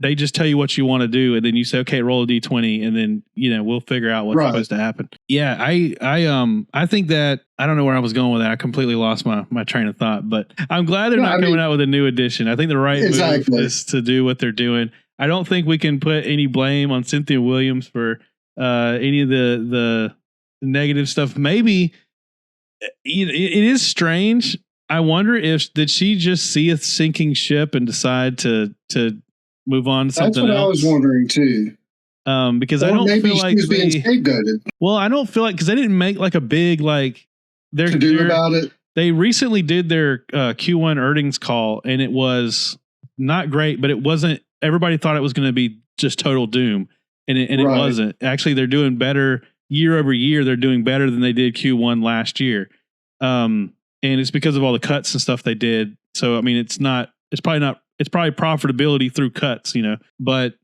[SPEAKER 1] they just tell you what you want to do, and then you say, okay, roll a d20, and then we'll figure out what's supposed to happen. Yeah, I think that, I don't know where I was going with that. I completely lost my train of thought, but I'm glad they're not coming out with a new edition. I think the right move is to do what they're doing. I don't think we can put any blame on Cynthia Williams for any of the negative stuff. Maybe it is strange. I wonder did she just see a sinking ship and decide to move on to something else?
[SPEAKER 2] That's what I was wondering too.
[SPEAKER 1] Because I don't feel like
[SPEAKER 2] she's being scapegoated.
[SPEAKER 1] Well, I don't feel like, because they didn't make like a big to do about it. They recently did their Q1 earnings call, and it was not great, but it wasn't. Everybody thought it was going to be just total doom, and it wasn't. Actually, they're doing better year over year. They're doing better than they did Q1 last year, and it's because of all the cuts and stuff they did. So I mean, it's probably profitability through cuts, but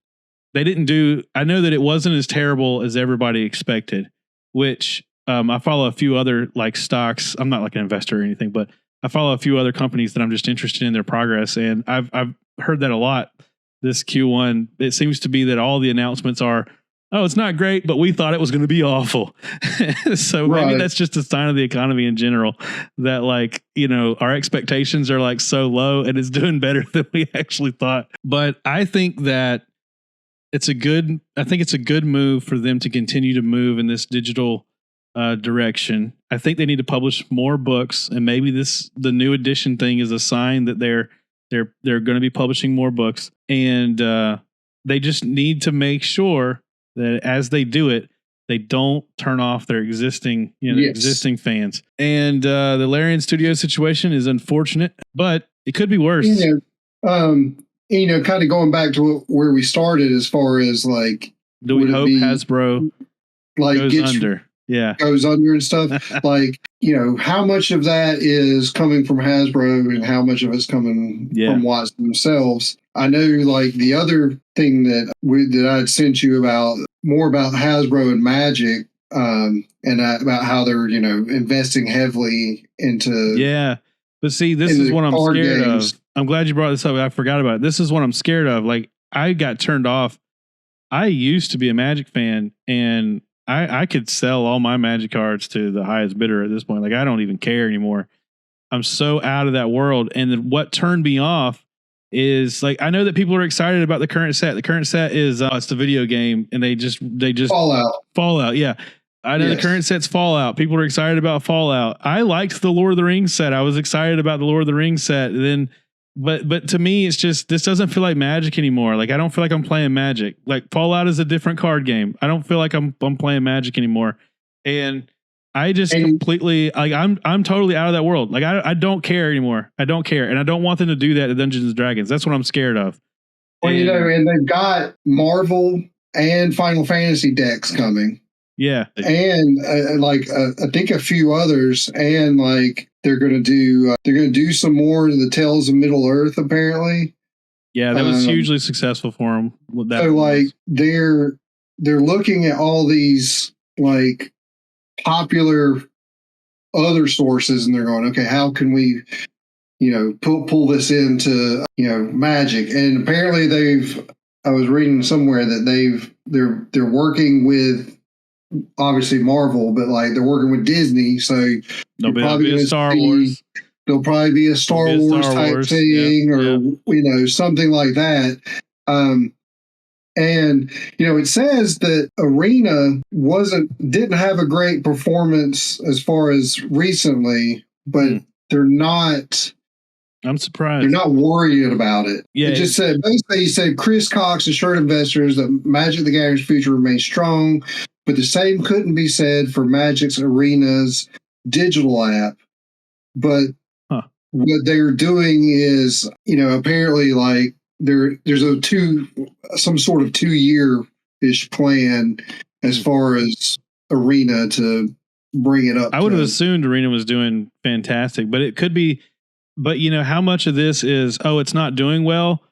[SPEAKER 1] they didn't do, I know that it wasn't as terrible as everybody expected, which I follow a few other like stocks. I'm not like an investor or anything, but I follow a few other companies that I'm just interested in their progress. And I've heard that a lot. this Q1. It seems to be that all the announcements are, oh, it's not great, but we thought it was going to be awful. So maybe that's just a sign of the economy in general, that like, our expectations are like so low and it's doing better than we actually thought. But I think that it's a good move for them to continue to move in this digital direction. I think they need to publish more books, and maybe the new edition thing is a sign that they're going to be publishing more books, and they just need to make sure that as they do it, they don't turn off their existing fans. And the Larian Studio situation is unfortunate, but it could be worse.
[SPEAKER 2] Kind of going back to where we started, as far as like,
[SPEAKER 1] do we hope Hasbro goes under? Yeah,
[SPEAKER 2] goes under and stuff. Like, how much of that is coming from Hasbro and how much of it's coming from WOTC themselves? I know, like, the other thing that I'd sent you about, more about Hasbro and Magic, and about how they're, investing heavily into.
[SPEAKER 1] Yeah. But see, this is what I'm scared of. I'm glad you brought this up. I forgot about it. This is what I'm scared of. Like, I got turned off. I used to be a Magic fan, and I could sell all my Magic cards to the highest bidder at this point. Like, I don't even care anymore. I'm so out of that world. And then what turned me off is, like, I know that people are excited about the current set. The current set is it's the video game, and they just Fallout. Yeah. I know the current set's Fallout. People are excited about Fallout. I liked the Lord of the Rings set. I was excited about the Lord of the Rings set. Then, but to me, it's just, this doesn't feel like Magic anymore. Like, I don't feel like I'm playing Magic. Like, Fallout is a different card game. I don't feel like I'm playing Magic anymore. And I just completely, like, I'm totally out of that world. Like, I don't care anymore. I don't care. And I don't want them to do that to Dungeons and Dragons. That's what I'm scared of.
[SPEAKER 2] Well, and they've got Marvel and Final Fantasy decks coming.
[SPEAKER 1] Yeah.
[SPEAKER 2] And I think a few others, and like they're going to do some more of the Tales of Middle-earth, apparently.
[SPEAKER 1] Yeah, that was hugely successful for them.
[SPEAKER 2] So like they're looking at all these like popular other sources, and they're going, okay, how can we, pull this into, Magic? And apparently I was reading somewhere that they're working with, obviously Marvel, but like they're working with Disney, so
[SPEAKER 1] there'll be a Star Wars.
[SPEAKER 2] There'll probably be a Star Wars type thing, or something like that. And it says that Arena didn't have a great performance as far as recently, but they're not.
[SPEAKER 1] I'm surprised.
[SPEAKER 2] They're not worried about it.
[SPEAKER 1] Yeah,
[SPEAKER 2] it just said, basically, he said Chris Cox assured investors that Magic the Gathering's future remains strong, but the same couldn't be said for Magic's Arena's digital app. But what they're doing is, apparently, like there's some sort of 2-year-ish plan as far as Arena to bring it up.
[SPEAKER 1] I would have assumed Arena was doing fantastic, but it could be. But how much of this is, it's not doing well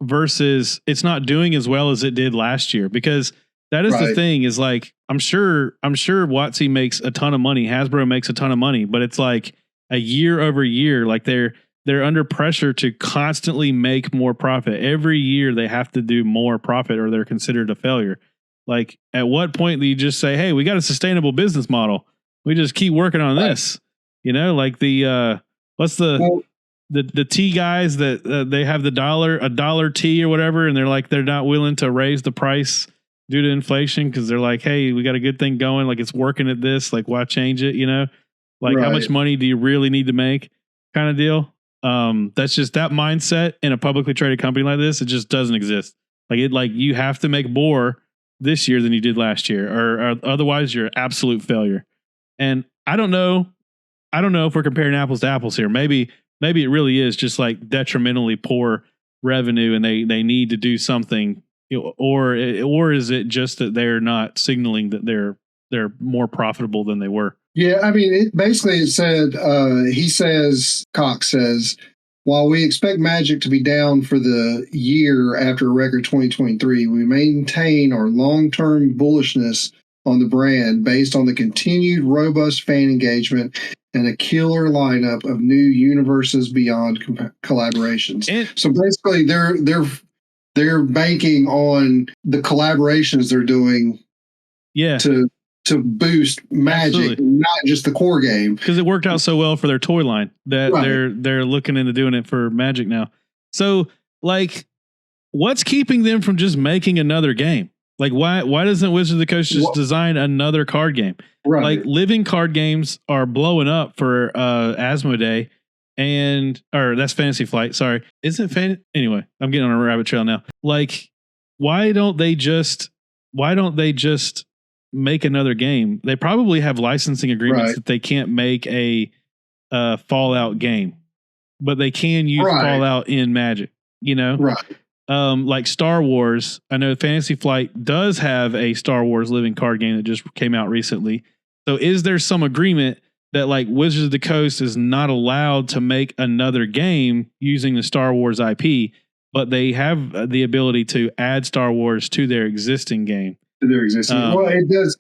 [SPEAKER 1] versus it's not doing as well as it did last year? Because that is the thing, is like, I'm sure WOTC makes a ton of money. Hasbro makes a ton of money, but it's like a year over year, like they're under pressure to constantly make more profit. Every year they have to do more profit or they're considered a failure. Like, at what point do you just say, hey, we got a sustainable business model, we just keep working on this? Like the the tea guys that they have a dollar tea or whatever, and they're not willing to raise the price due to inflation because they're like, hey, we got a good thing going, like it's working at this, like why change it? How much money do you really need to make, kind of deal. That's just that mindset in a publicly traded company like this. It just doesn't exist. Like you have to make more this year than you did last year, or otherwise you're an absolute failure. And I don't know if we're comparing apples to apples here. Maybe it really is just like detrimentally poor revenue, and they need to do something, or is it just that they're not signaling that they're more profitable than they were?
[SPEAKER 2] Yeah, I mean, it said, Cox says, while we expect Magic to be down for the year after a record 2023, we maintain our long-term bullishness on the brand based on the continued robust fan engagement and a killer lineup of new Universes Beyond collaborations. So basically, they're banking on the collaborations they're doing.
[SPEAKER 1] Yeah.
[SPEAKER 2] To boost Magic, not just the core game.
[SPEAKER 1] Because it worked out so well for their toy line that they're looking into doing it for Magic now. So, like, what's keeping them from just making another game? Like, why doesn't Wizards of the Coast just design another card game?
[SPEAKER 2] Right.
[SPEAKER 1] Like, living card games are blowing up for Asmodee, or that's Fantasy Flight. Sorry, isn't it? Anyway, I'm getting on a rabbit trail now. Like, why don't they just make another game? They probably have licensing agreements that they can't make a Fallout game, but they can use Fallout in Magic,
[SPEAKER 2] Right.
[SPEAKER 1] Like Star Wars. I know Fantasy Flight does have a Star Wars living card game that just came out recently. So is there some agreement that like Wizards of the Coast is not allowed to make another game using the Star Wars IP, but they have the ability to add Star Wars to their existing game?
[SPEAKER 2] Their existing. Well, it does.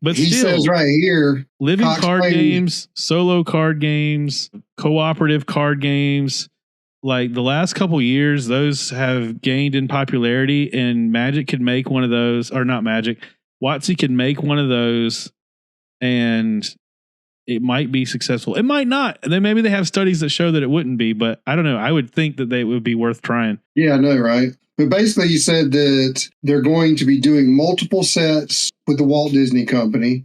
[SPEAKER 1] But
[SPEAKER 2] he
[SPEAKER 1] still,
[SPEAKER 2] says right here,
[SPEAKER 1] living card games, solo card games, cooperative card games. Like the last couple years, those have gained in popularity, and Magic could make one of those, or not Magic. WOTC could make one of those, and it might be successful. It might not. And then maybe they have studies that show that it wouldn't be, but I don't know. I would think that they would be worth trying.
[SPEAKER 2] Yeah, I know, right? But basically, you said that they're going to be doing multiple sets with the Walt Disney Company,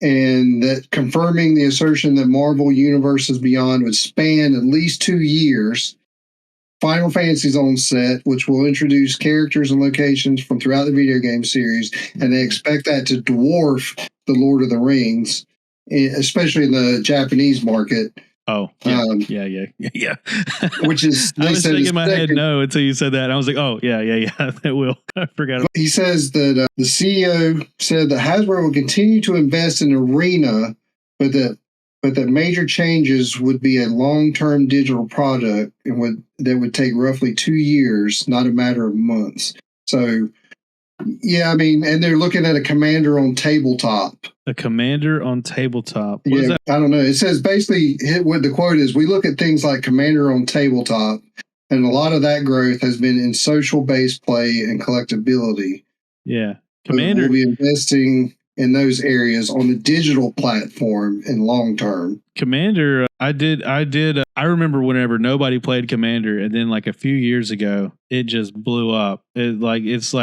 [SPEAKER 2] and that confirming the assertion that Marvel Universes Beyond would span at least 2 years. Final Fantasy's own set, which will introduce characters and locations from throughout the video game series, and they expect that to dwarf the Lord of the Rings, especially in the Japanese market.
[SPEAKER 1] Oh, yeah.
[SPEAKER 2] Which is,
[SPEAKER 1] I was thinking in my head no until you said that. And I was like, oh, yeah, it will. I forgot.
[SPEAKER 2] He says that the CEO said that Hasbro will continue to invest in Arena, but that major changes would be a long-term digital product and that would take roughly 2 years, not a matter of months. So, yeah, I mean, and they're looking at a Commander on tabletop.
[SPEAKER 1] A Commander on tabletop.
[SPEAKER 2] What is that? I don't know. It says basically what the quote is: we look at things like Commander on tabletop, and a lot of that growth has been in social-based play and collectability.
[SPEAKER 1] Yeah. Commander
[SPEAKER 2] will be investing in those areas on the digital platform in long term.
[SPEAKER 1] Commander, I remember whenever nobody played Commander, and then like a few years ago, it just blew up. It's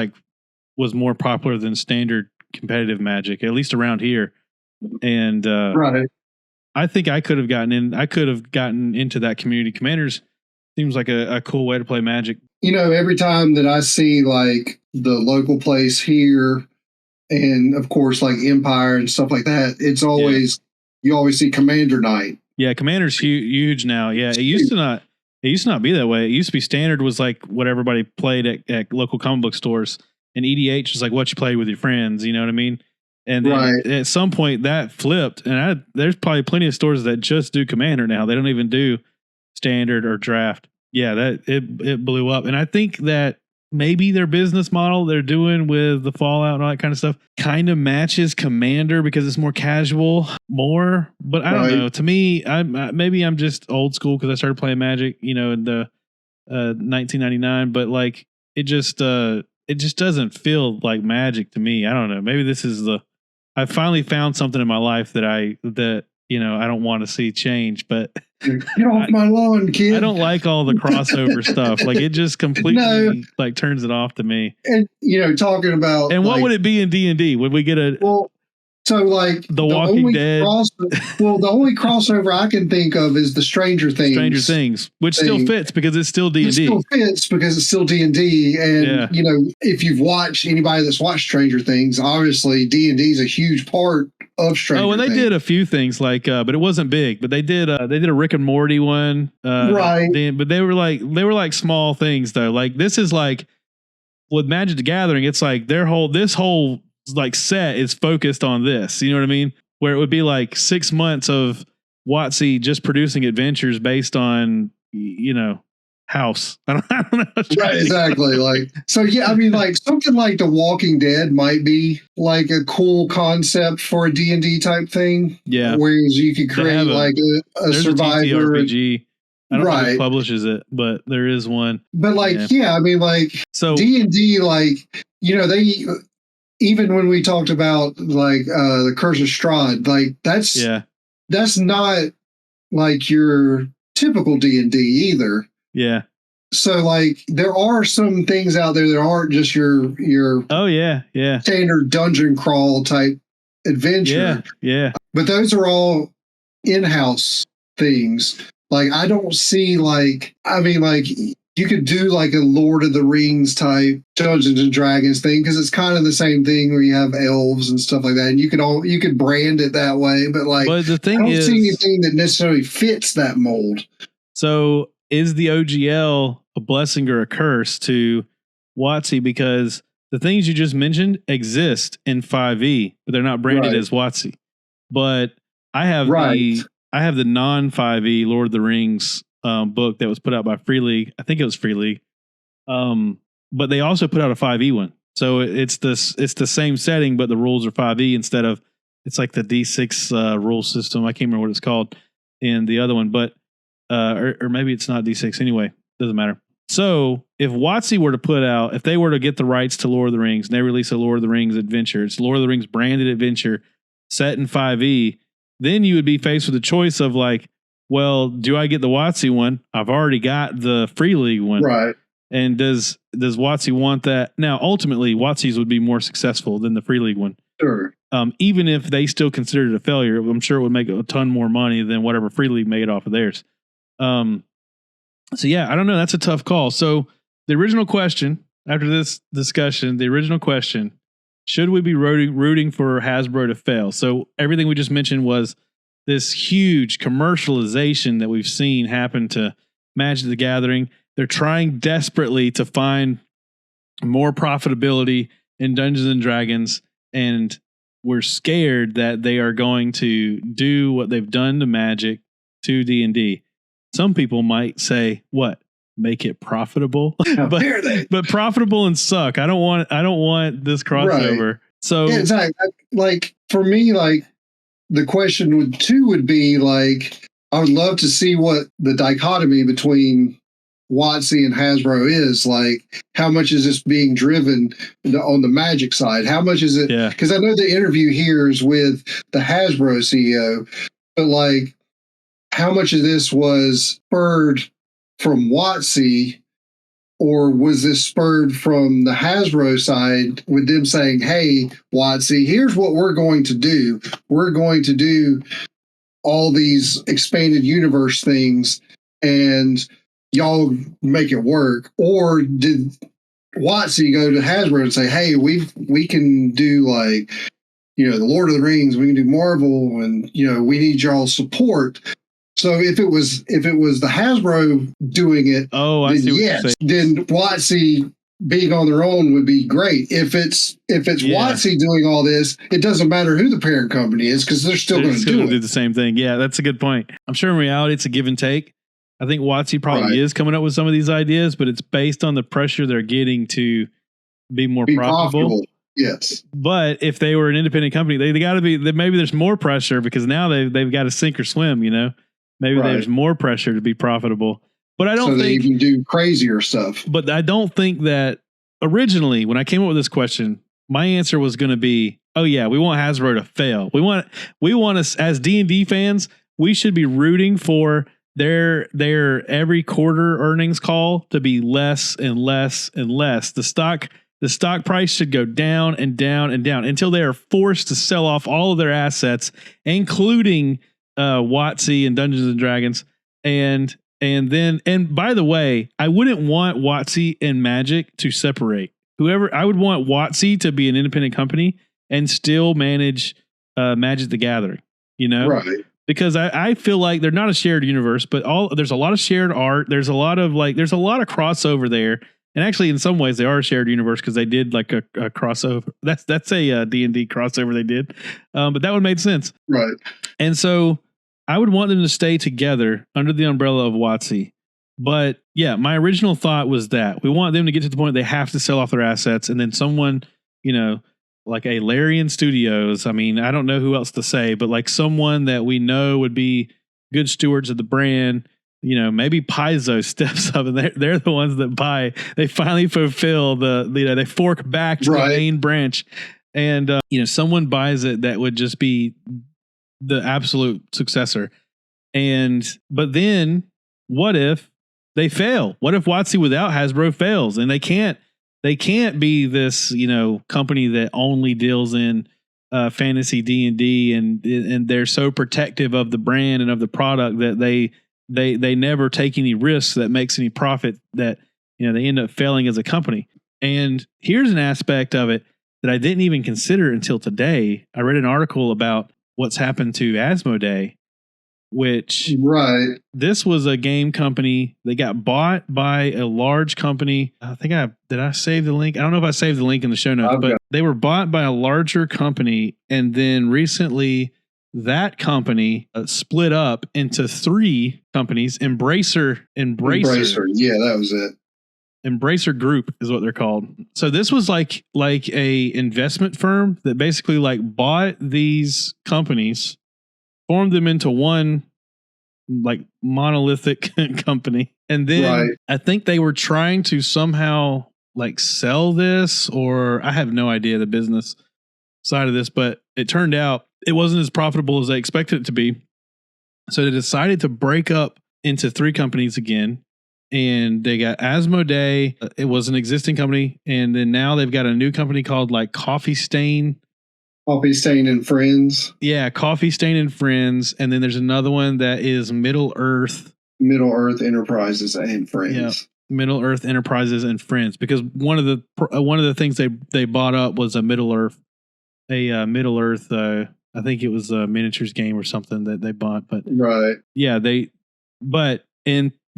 [SPEAKER 1] was more popular than standard competitive Magic, at least around here. And
[SPEAKER 2] right.
[SPEAKER 1] I think I could have gotten into that community. Commanders seems like a cool way to play Magic.
[SPEAKER 2] Every time that I see like the local place here, and of course like Empire and stuff like that, it's always you always see Commander Night. Yeah,
[SPEAKER 1] Commander's huge now. Yeah, it used to not be that way. It used to be standard was like what everybody played at local comic book stores, and EDH was like what you played with your friends. You know what I mean? And then at some point that flipped, and there's probably plenty of stores that just do Commander now. They don't even do standard or draft. Yeah, that it blew up, and I think that maybe their business model they're doing with the Fallout and all that kind of stuff kind of matches Commander because it's more casual, but I don't know. To me, maybe I'm just old school because I started playing Magic, in the 1999, but like it just doesn't feel like Magic to me. I don't know. Maybe this is I finally found something in my life that I don't want to see change, but
[SPEAKER 2] get off my lawn, kid.
[SPEAKER 1] I don't like all the crossover stuff. Like it just completely turns it off to me.
[SPEAKER 2] And talking about
[SPEAKER 1] what would it be in D&D? Would we get
[SPEAKER 2] so like
[SPEAKER 1] The Walking Dead?
[SPEAKER 2] The only crossover I can think of is the Stranger Things,
[SPEAKER 1] which still fits because it's still D&D. It
[SPEAKER 2] still fits because it's still D&D, and if you've watched anybody that's watched Stranger Things, obviously D&D is a huge part of Stranger Things.
[SPEAKER 1] Oh, and they did a few things but it wasn't big. But they did a Rick and Morty one,
[SPEAKER 2] right?
[SPEAKER 1] But they were like small things though. Like this is like with Magic the Gathering, it's like this whole like set is focused on this. You know what I mean? Where it would be like 6 months of WOTC just producing adventures based on house. I don't know.
[SPEAKER 2] Right, exactly. Like so, yeah. I mean, like something like The Walking Dead might be like a cool concept for a D&D type thing.
[SPEAKER 1] Yeah,
[SPEAKER 2] whereas you could create like a Survivor.
[SPEAKER 1] RPG. I don't know who publishes it, but there is one.
[SPEAKER 2] But like, I mean, like, so D&D, like, you know, they, even when we talked about like the Curse of Strahd, like that's not like your typical D&D either.
[SPEAKER 1] Yeah.
[SPEAKER 2] So like there are some things out there that aren't just your standard dungeon crawl type adventure.
[SPEAKER 1] Yeah.
[SPEAKER 2] But those are all in-house things. Like I don't see like, I mean, like you could do like a Lord of the Rings type Dungeons and Dragons thing because it's kind of the same thing where you have elves and stuff like that, and you could brand it that way. But like,
[SPEAKER 1] the thing
[SPEAKER 2] I don't see anything that necessarily fits that mold.
[SPEAKER 1] So is the OGL a blessing or a curse to WOTC? Because the things you just mentioned exist in 5e, but they're not branded as WOTC. But I have the non-5e Lord of the Rings book that was put out by Free League. I think it was Free League. But they also put out a 5e one. So it's the same setting, but the rules are 5e instead of, it's like the D6 rule system. I can't remember what it's called in the other one, but or maybe it's not D6 anyway. Doesn't matter. So if WOTC were to put out, if they were to get the rights to Lord of the Rings and they release a Lord of the Rings adventure, it's Lord of the Rings branded adventure set in 5e, then you would be faced with a choice of like, well, do I get the WOTC one? I've already got the Free League one.
[SPEAKER 2] Right.
[SPEAKER 1] And does WOTC want that? Now, ultimately, WOTC's would be more successful than the Free League one.
[SPEAKER 2] Sure.
[SPEAKER 1] Even if they still considered it a failure, I'm sure it would make a ton more money than whatever Free League made off of theirs. So yeah, I don't know. That's a tough call. So the original question after this discussion, should we be rooting for Hasbro to fail? So everything we just mentioned was this huge commercialization that we've seen happen to Magic the Gathering. They're trying desperately to find more profitability in Dungeons and Dragons, and we're scared that they are going to do what they've done to Magic to D&D. Some people might say, "What? Make it profitable?" but profitable and suck. I don't want this crossover. Right. So
[SPEAKER 2] yeah, exactly. Like for me, like the question would be like, I would love to see what the dichotomy between WOTC and Hasbro is. Like, how much is this being driven on the Magic side? How much is it? Because I know the interview here is with the Hasbro CEO, but like, how much of this was spurred from WOTC, or was this spurred from the Hasbro side with them saying, hey, WOTC, here's what we're going to do. We're going to do all these expanded universe things and y'all make it work? Or did WOTC go to Hasbro and say, hey, we can do like, you know, the Lord of the Rings, we can do Marvel, and, you know, we need y'all's support. So if it was the Hasbro doing it, then WOTC being on their own would be great. If it's WOTC doing all this, it doesn't matter who the parent company is because they're still going to do
[SPEAKER 1] the same thing. Yeah, that's a good point. I'm sure in reality it's a give and take. I think WOTC probably is coming up with some of these ideas, but it's based on the pressure they're getting to be more profitable.
[SPEAKER 2] Yes.
[SPEAKER 1] But if they were an independent company, they got to be. Maybe there's more pressure because now they've got to sink or swim. You know. Maybe there's more pressure to be profitable, but I don't think
[SPEAKER 2] they can do crazier stuff.
[SPEAKER 1] But I don't think that originally when I came up with this question, my answer was going to be, oh yeah, we want Hasbro to fail. We want us as D&D fans, we should be rooting for their every quarter earnings call to be less and less and less. The stock price should go down and down and down until they are forced to sell off all of their assets, including WOTC and Dungeons and Dragons, and by the way, I wouldn't want WOTC and Magic to separate. I would want WOTC to be an independent company and still manage Magic the Gathering. You know,
[SPEAKER 2] right?
[SPEAKER 1] Because I feel like they're not a shared universe, but there's a lot of shared art. There's a lot of crossover there. And actually, in some ways, they are a shared universe because they did like a crossover. That's a D&D crossover they did, but that one made sense,
[SPEAKER 2] right?
[SPEAKER 1] And so I would want them to stay together under the umbrella of WOTC. But yeah, my original thought was that we want them to get to the point they have to sell off their assets, and then someone, you know, like a Larian Studios. I mean, I don't know who else to say, but like someone that we know would be good stewards of the brand, maybe Paizo steps up and they're the ones that buy. They finally fulfill they fork back to the main branch, and someone buys it that would just be the absolute successor. But then what if they fail? What if WOTC without Hasbro fails and they can't be this company that only deals in fantasy D&D and they're so protective of the brand and of the product that they never take any risks that makes any profit, that they end up failing as a company. And here's an aspect of it that I didn't even consider until today. I read an article about what's happened to Asmodee, which this was a game company that got bought by a large company. Did I save the link? I don't know if I saved the link in the show notes, but they were bought by a larger company, and then recently that company split up into 3 companies. Embracer.
[SPEAKER 2] Yeah, that was it.
[SPEAKER 1] Embracer Group is what they're called. So this was like a investment firm that basically bought these companies, formed them into one monolithic company. And then I think they were trying to somehow sell this, or I have no idea the business side of this, but it turned out it wasn't as profitable as they expected it to be. So they decided to break up into 3 companies again. And they got Asmodee. It was an existing company. And then now they've got a new company called Coffee Stain and Friends. Yeah, Coffee Stain and Friends. And then there's another one that is Middle Earth
[SPEAKER 2] Enterprises and Friends. Yeah,
[SPEAKER 1] Middle Earth Enterprises and Friends. Because one of the things they bought up was a Middle Earth. I think it was a miniatures game or something that they bought. But yeah,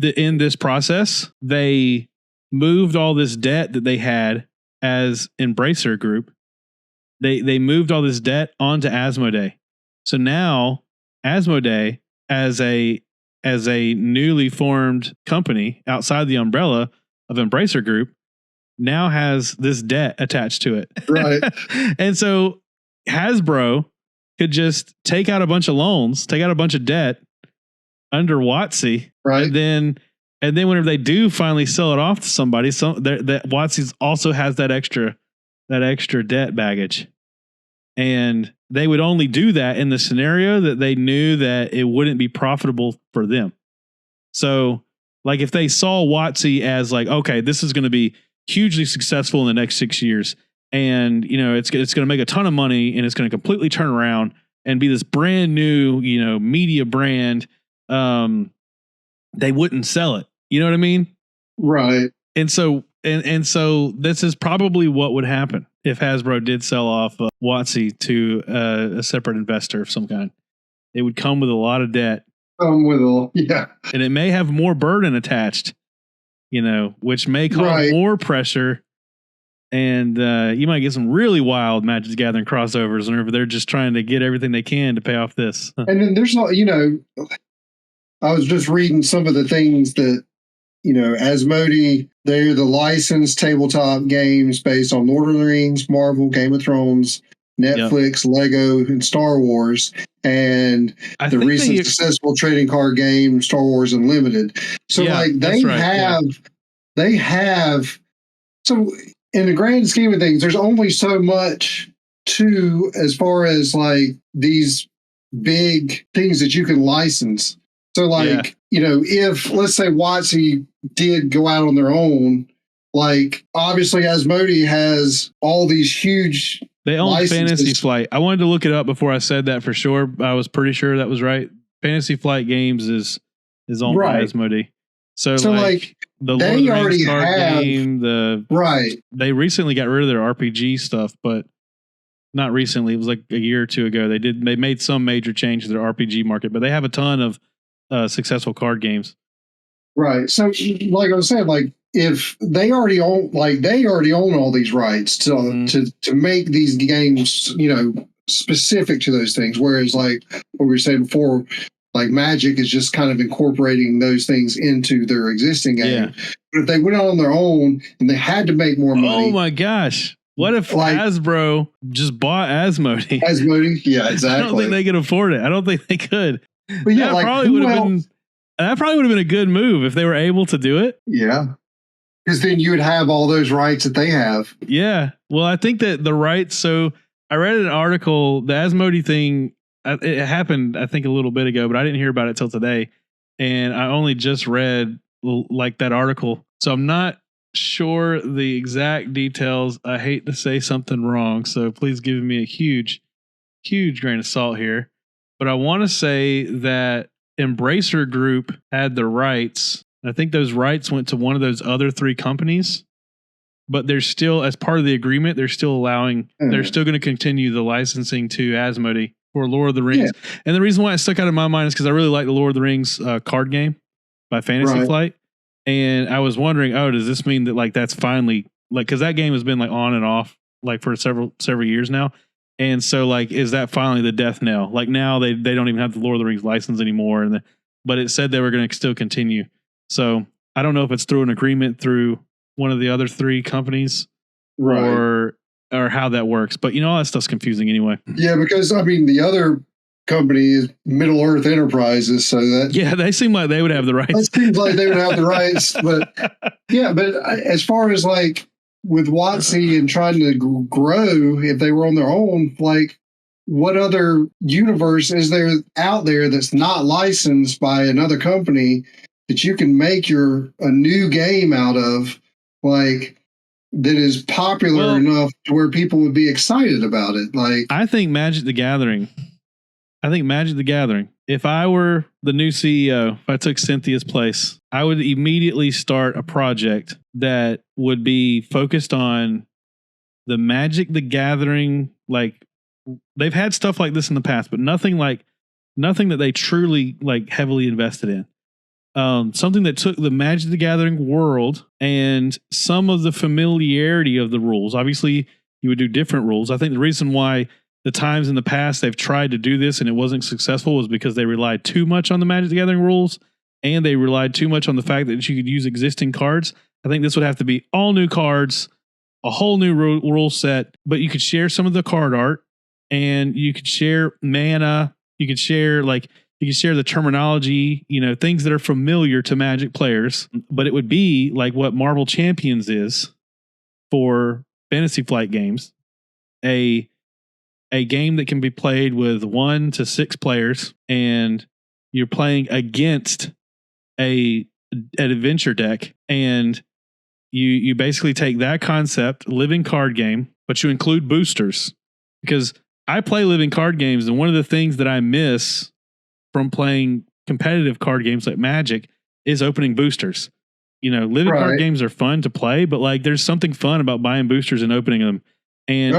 [SPEAKER 1] in this process, they moved all this debt that they had as Embracer Group. They moved all this debt onto Asmodee. So now Asmodee, as a newly formed company outside the umbrella of Embracer Group, now has this debt attached to it.
[SPEAKER 2] Right.
[SPEAKER 1] And so Hasbro could just take out a bunch of loans, take out a bunch of debt under WOTC,
[SPEAKER 2] right?
[SPEAKER 1] And then whenever they do finally sell it off to somebody, that WOTC also has that extra debt baggage, and they would only do that in the scenario that they knew that it wouldn't be profitable for them. So, if they saw WOTC as okay, this is going to be hugely successful in the next 6 years, and it's going to make a ton of money, and it's going to completely turn around and be this brand new media brand. They wouldn't sell it. You know what I mean?
[SPEAKER 2] Right.
[SPEAKER 1] And so this is probably what would happen if Hasbro did sell off WOTC to a separate investor of some kind. It would come with a lot of debt. And it may have more burden attached, which may cause more pressure. And you might get some really wild Magic the Gathering crossovers whenever they're just trying to get everything they can to pay off this.
[SPEAKER 2] And then there's I was just reading some of the things that, Asmodee, they're the licensed tabletop games based on Lord of the Rings, Marvel, Game of Thrones, Netflix, Lego, and Star Wars, and the recent successful trading card game, Star Wars Unlimited. So they have, so in the grand scheme of things, there's only so much to, as far as these big things that you can license. So if let's say WOTC did go out on their own, obviously Asmodee has all these huge.
[SPEAKER 1] They own licenses. Fantasy Flight. I wanted to look it up before I said that for sure. I was pretty sure that was right. Fantasy Flight Games is owned by Asmodee. So the Lord of the Rings card game, they recently got rid of their RPG stuff, but not recently. It was a year or two ago. They made some major change to their RPG market, but they have a ton of successful card games.
[SPEAKER 2] Right. So I was saying, if they already own all these rights to make these games, specific to those things. Whereas what we were saying before, Magic is just kind of incorporating those things into their existing game. Yeah. But if they went on their own and they had to make more money.
[SPEAKER 1] Oh my gosh. What if Hasbro just bought Asmodee?
[SPEAKER 2] Asmodee? Yeah, exactly.
[SPEAKER 1] I don't think they could afford it. I don't think they could. But that probably would have been That probably would have been a good move if they were able to do it.
[SPEAKER 2] Yeah. Because then you would have all those rights that they have.
[SPEAKER 1] Yeah. Well, I think that the rights. So I read an article, the Asmodee thing. It happened, I think, a little bit ago, but I didn't hear about it till today. And I only just read like that article. So I'm not sure the exact details. I hate to say something wrong. So please give me a huge grain of salt here. But I want to say that Embracer Group had the rights. I think those rights went to one of those other 3 companies, but they're still, as part of the agreement, they're still allowing, they're still going to continue the licensing to Asmodee for Lord of the Rings. Yeah. And the reason why it stuck out in my mind is because I really like the Lord of the Rings card game by Fantasy Flight. And I was wondering, does this mean that like that's finally like, because that game has been like on and off like for several years now. And so like, is that finally the death knell? Like now they don't even have the Lord of the Rings license anymore. But it said they were going to still continue. So I don't know if it's through an agreement through one of the other 3 companies or how that works. But all that stuff's confusing anyway.
[SPEAKER 2] Yeah, because I mean, the other company is Middle Earth Enterprises. So that.
[SPEAKER 1] Yeah, they seem like they would have the rights.
[SPEAKER 2] It seems like they would have the rights. But yeah, but as far as like with WOTC and trying to grow, if they were on their own, like what other universe is there out there that's not licensed by another company that you can make a new game out of, like that is popular enough to where people would be excited about it? Like,
[SPEAKER 1] I think Magic the Gathering. If I were the new CEO, if I took Cynthia's place, I would immediately start a project that would be focused on the Magic the Gathering. Like they've had stuff like this in the past, but nothing that they truly like heavily invested in. Something that took the Magic the Gathering world and some of the familiarity of the rules. Obviously, you would do different rules. I think the reason why the times in the past they've tried to do this and it wasn't successful was because they relied too much on the Magic the Gathering rules and they relied too much on the fact that you could use existing cards. I think this would have to be all new cards, a whole new rule set, but you could share some of the card art and you could share mana. You could share the terminology, things that are familiar to Magic players, but it would be like what Marvel Champions is for Fantasy Flight games, a game that can be played with 1 to 6 players, and you're playing against an adventure deck, and you basically take that concept, living card game, but you include boosters, because I play living card games, and one of the things that I miss from playing competitive card games like Magic is opening boosters. Living card games are fun to play, but like there's something fun about buying boosters and opening them. And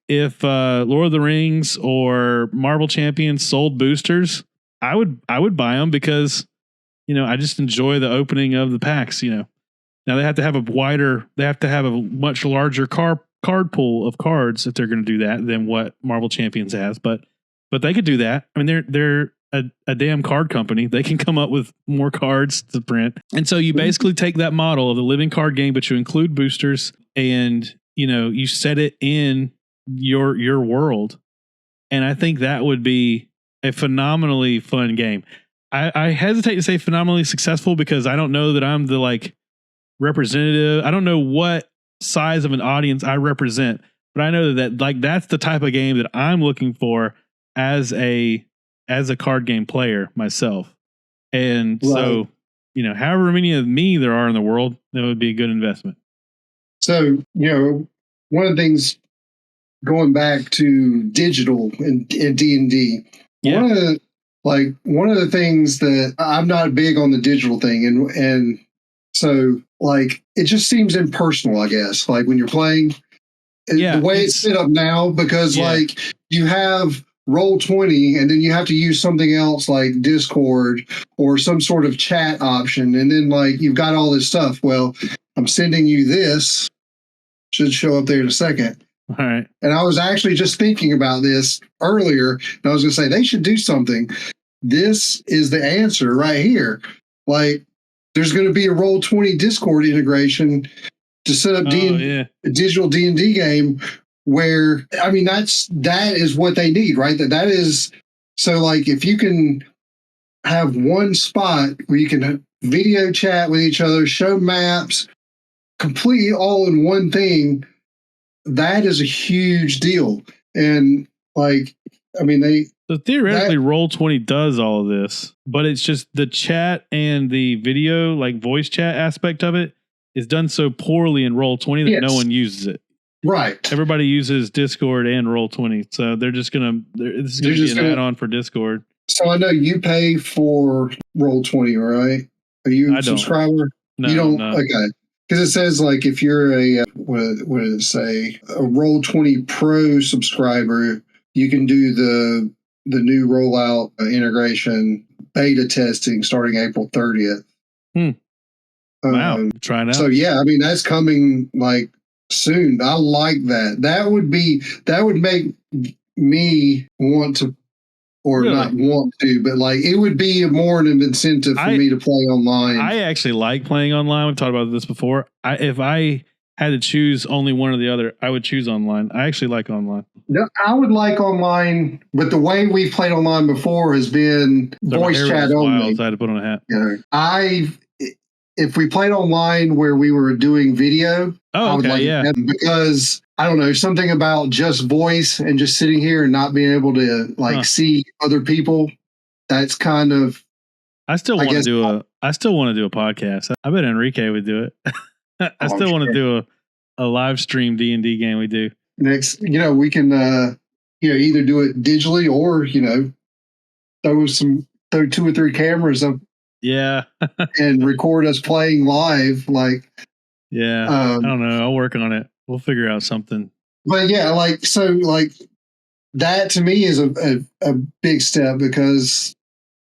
[SPEAKER 1] if Lord of the Rings or Marvel Champions sold boosters, I would buy them because I just enjoy the opening of the packs. Now they have to have a much larger card pool of cards if they're going to do that than what Marvel Champions has, but they could do that. I mean, they're a damn card company. They can come up with more cards to print. And so you basically take that model of the living card game, but you include boosters and, you set it in your world. And I think that would be a phenomenally fun game. I hesitate to say phenomenally successful because I don't know that I'm the like representative. I don't know what size of an audience I represent, but I know that like that's the type of game that I'm looking for as a card game player myself. And so, however many of me there are in the world, that would be a good investment. So,
[SPEAKER 2] one of the things going back to digital and D&D, one of the things that I'm not big on the digital thing. And so like, it just seems impersonal, I guess, like when you're playing the way it's set up now, because like you have Roll20 and then you have to use something else like Discord or some sort of chat option. And then like, you've got all this stuff. Well, I'm sending you this, should show up there in a second.
[SPEAKER 1] All right.
[SPEAKER 2] And I was actually just thinking about this earlier, and I was going to say they should do something. This is the answer right here. Like, there's going to be a Roll20 Discord integration to set up a digital D&D game where, I mean, that is what they need, right? That is, so like, if you can have one spot where you can video chat with each other, show maps, completely all in one thing, that is a huge deal. And like, I mean,
[SPEAKER 1] so theoretically, Roll20 does all of this, but it's just the chat and the video, like voice chat aspect of it, is done so poorly in Roll20 that no one uses it.
[SPEAKER 2] Right.
[SPEAKER 1] Everybody uses Discord and Roll20, so they're just gonna. This is gonna be an add-on for Discord.
[SPEAKER 2] So I know you pay for Roll20, right? Are you a subscriber?
[SPEAKER 1] No,
[SPEAKER 2] you don't.
[SPEAKER 1] No.
[SPEAKER 2] Okay. Because it says like if you're a what did it say? A Roll20 Pro subscriber, you can do the new rollout integration beta testing starting April 30th.
[SPEAKER 1] Wow, try it out.
[SPEAKER 2] So yeah, I mean that's coming like soon. I like that. That would make me want to, or not want to, but like it would be more an incentive for me to play online.
[SPEAKER 1] I actually like playing online. We've talked about this before. If I had to choose only one or the other, I would choose online. I actually like online.
[SPEAKER 2] No, I would like online, but the way we've played online before has been voice chat only.
[SPEAKER 1] I had to put on a hat.
[SPEAKER 2] If we played online where we were doing video, I would like it because I don't know, something about just voice and just sitting here and not being able to see other people. That's kind of.
[SPEAKER 1] I still want to do a podcast. I bet Enrique would do it. I still want to do a live stream D&D game. We do
[SPEAKER 2] next. We can either do it digitally or throw 2 or 3 cameras up.
[SPEAKER 1] Yeah.
[SPEAKER 2] And record us playing live. I
[SPEAKER 1] don't know. I'll work on it. We'll figure out something.
[SPEAKER 2] But yeah, that to me is a big step because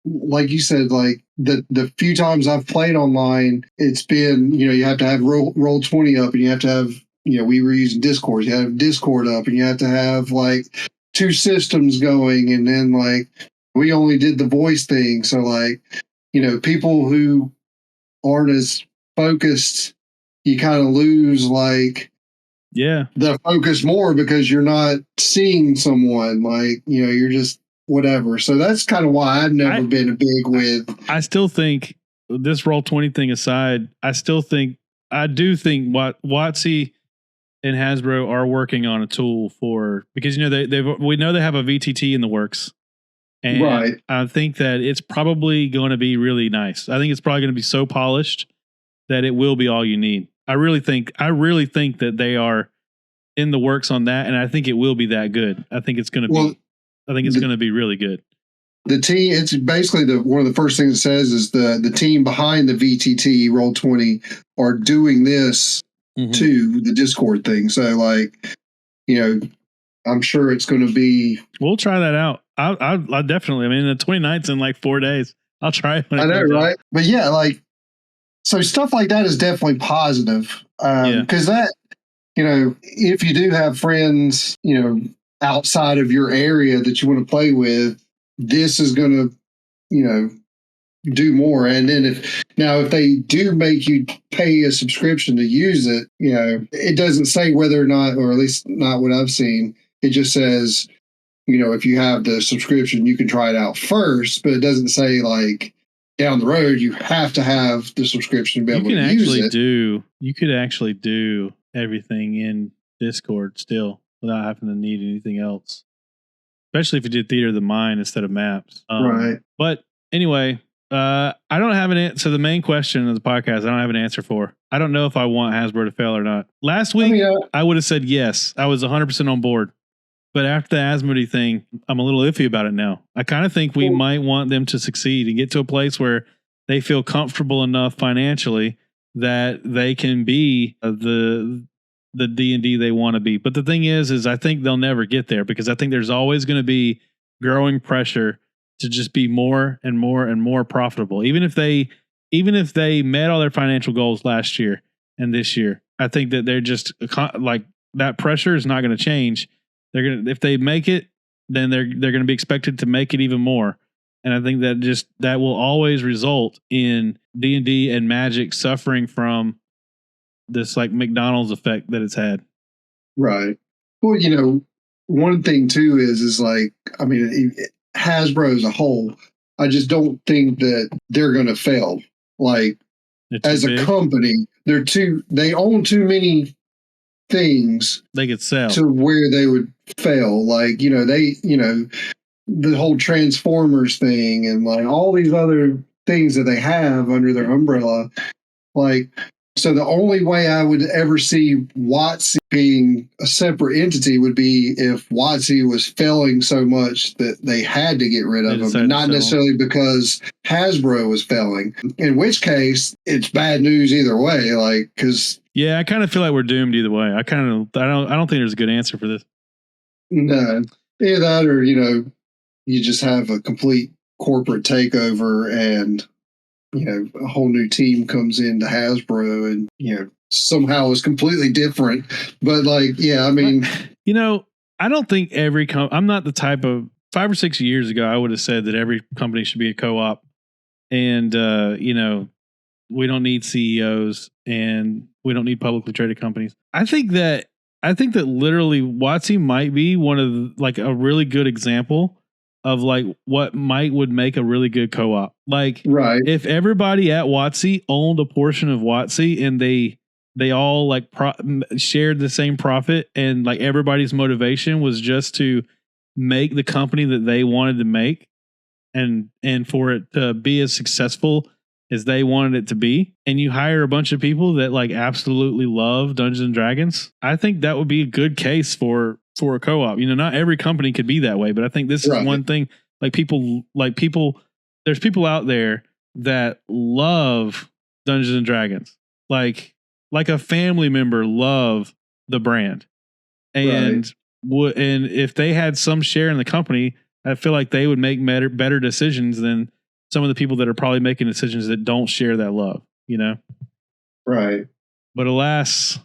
[SPEAKER 2] like you said, like the few times I've played online, it's been, you have to have Roll20 up and you have to have, we were using Discord. You have Discord up and you have to have like 2 systems going. And then we only did the voice thing. So people who aren't as focused, you kind of lose the focus more because you're not seeing someone you're just whatever. So that's kind of why I've never been a big with.
[SPEAKER 1] I still think this Roll20 thing aside, I do think WOTC and Hasbro are working on a tool because we know they have a VTT in the works. And I think that it's probably going to be really nice. I think it's probably going to be so polished that it will be all you need. I really think that they are in the works on that, and I think it will be that good. I think it's going to be. I think it's going to be really good.
[SPEAKER 2] The team. It's basically one of the first things it says is the team behind the VTT Roll20 are doing this to the Discord thing. So I'm sure it's going to be.
[SPEAKER 1] We'll try that out. I definitely. I mean, the 29th's in 4 days. I'll try it.
[SPEAKER 2] I know, right? But yeah, so stuff like that is definitely positive. Because that, if you do have friends, outside of your area that you want to play with, this is going to, do more. And then if they do make you pay a subscription to use it, it doesn't say whether or not, or at least not what I've seen. It just says, if you have the subscription, you can try it out first, but it doesn't say down the road, you have to have the subscription to be able to use it.
[SPEAKER 1] You could actually do everything in Discord still without having to need anything else, especially if you did Theater of the Mind instead of maps.
[SPEAKER 2] Right.
[SPEAKER 1] But anyway, I don't have an answer. So the main question of the podcast, I don't have an answer for. I don't know if I want Hasbro to fail or not. Last week, I would have said yes. I was 100% on board. But after the Asmodee thing, I'm a little iffy about it now. I kind of think we might want them to succeed and get to a place where they feel comfortable enough financially that they can be the D&D they want to be. But the thing is I think they'll never get there because I think there's always going to be growing pressure to just be more and more and more profitable. Even if they met all their financial goals last year and this year, I think that they're just that pressure is not going to change. If they make it, then they're going to be expected to make it even more. And I think that will always result in D&D and Magic suffering from this McDonald's effect that it's had.
[SPEAKER 2] Right. Well, one thing too is Hasbro as a whole, I just don't think that they're going to fail. Like as a company, they own too many things
[SPEAKER 1] they could sell
[SPEAKER 2] to where they would fail. Like, the whole Transformers thing and like all these other things that they have under their umbrella. Like, so the only way I would ever see WOTC being a separate entity would be if WOTC was failing so much that they had to get rid of them, not necessarily because Hasbro was failing. In which case, it's bad news either way. Like, because
[SPEAKER 1] yeah, I kind of feel like we're doomed either way. I don't think there's a good answer for this.
[SPEAKER 2] No, either that or you just have a complete corporate takeover and. A whole new team comes into Hasbro and, somehow is completely different. But like, yeah, I mean,
[SPEAKER 1] I don't think I'm not the type of 5 or 6 years ago, I would have said that every company should be a co-op and, we don't need CEOs and we don't need publicly traded companies. I think that literally WOTC might be one of like a really good example of like what would make a really good co-op. Like,
[SPEAKER 2] right.
[SPEAKER 1] If everybody at WOTC owned a portion of WOTC and they all like shared the same profit and like everybody's motivation was just to make the company that they wanted to make and for it to be as successful as they wanted it to be, and you hire a bunch of people that like absolutely love Dungeons and Dragons, I think that would be a good case for a co-op. Not every company could be that way, but I think this is one thing. There's people out there that love Dungeons and Dragons, like a family member love the brand, and and if they had some share in the company, I feel like they would make better decisions than some of the people that are probably making decisions that don't share that love.
[SPEAKER 2] Right.
[SPEAKER 1] But alas.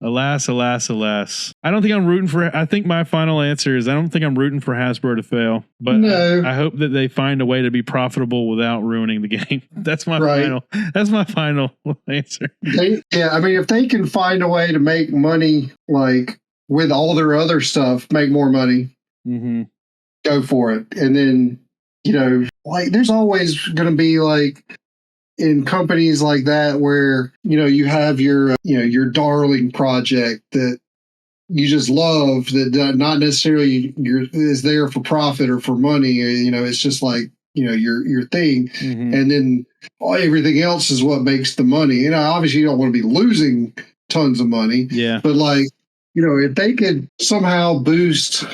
[SPEAKER 1] I don't think I'm rooting for. I think my final answer is I don't think I'm rooting for Hasbro to fail, but
[SPEAKER 2] no.
[SPEAKER 1] I hope that they find a way to be profitable without ruining the game. That's my final. That's my final answer.
[SPEAKER 2] I mean, if they can find a way to make money, like with all their other stuff, make more money, go for it. And then like there's always going to be like. In companies like that where, you have your darling project that you just love that not necessarily is there for profit or for money, it's just like, your thing. And then everything else is what makes the money. Obviously you don't want to be losing tons of money.
[SPEAKER 1] Yeah.
[SPEAKER 2] But like, if they could somehow boost,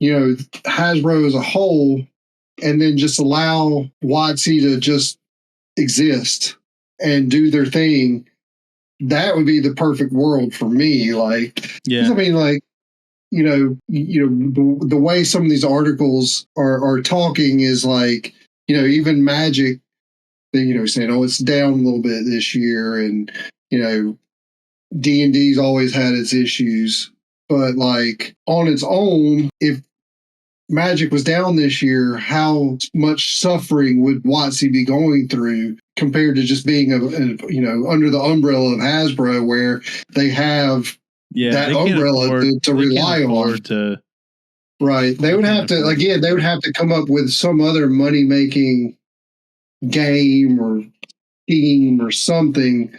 [SPEAKER 2] Hasbro as a whole and then just allow WOTC to just exist and do their thing, that would be the perfect world for me. Like, I mean, like, the way some of these articles are talking is like, even Magic, saying, oh, it's down a little bit this year, and D&D's always had its issues, but like on its own, if Magic was down this year, how much suffering would WOTC be going through compared to just being under the umbrella of Hasbro, where they have that umbrella to rely on. Right. They would have to come up with some other money making game or scheme or something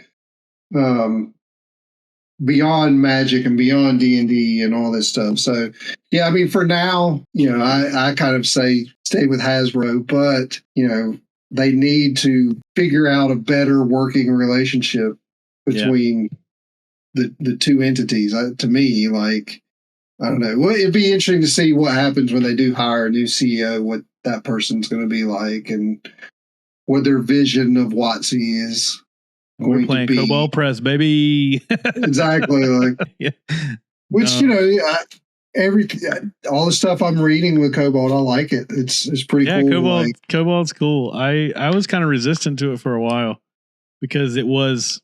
[SPEAKER 2] beyond Magic and beyond D&D and all this stuff. So, I mean, for now, I kind of say stay with Hasbro, but, they need to figure out a better working relationship between the two entities. To me, like, I don't know. Well, it'd be interesting to see what happens when they do hire a new CEO, what that person's going to be like and what their vision of WOTC is.
[SPEAKER 1] We're playing Cobalt Press, baby.
[SPEAKER 2] Exactly. Like, which, all the stuff I'm reading with Cobalt, I like it. It's pretty cool.
[SPEAKER 1] Cobalt's cool. I was kind of resistant to it for a while because it was,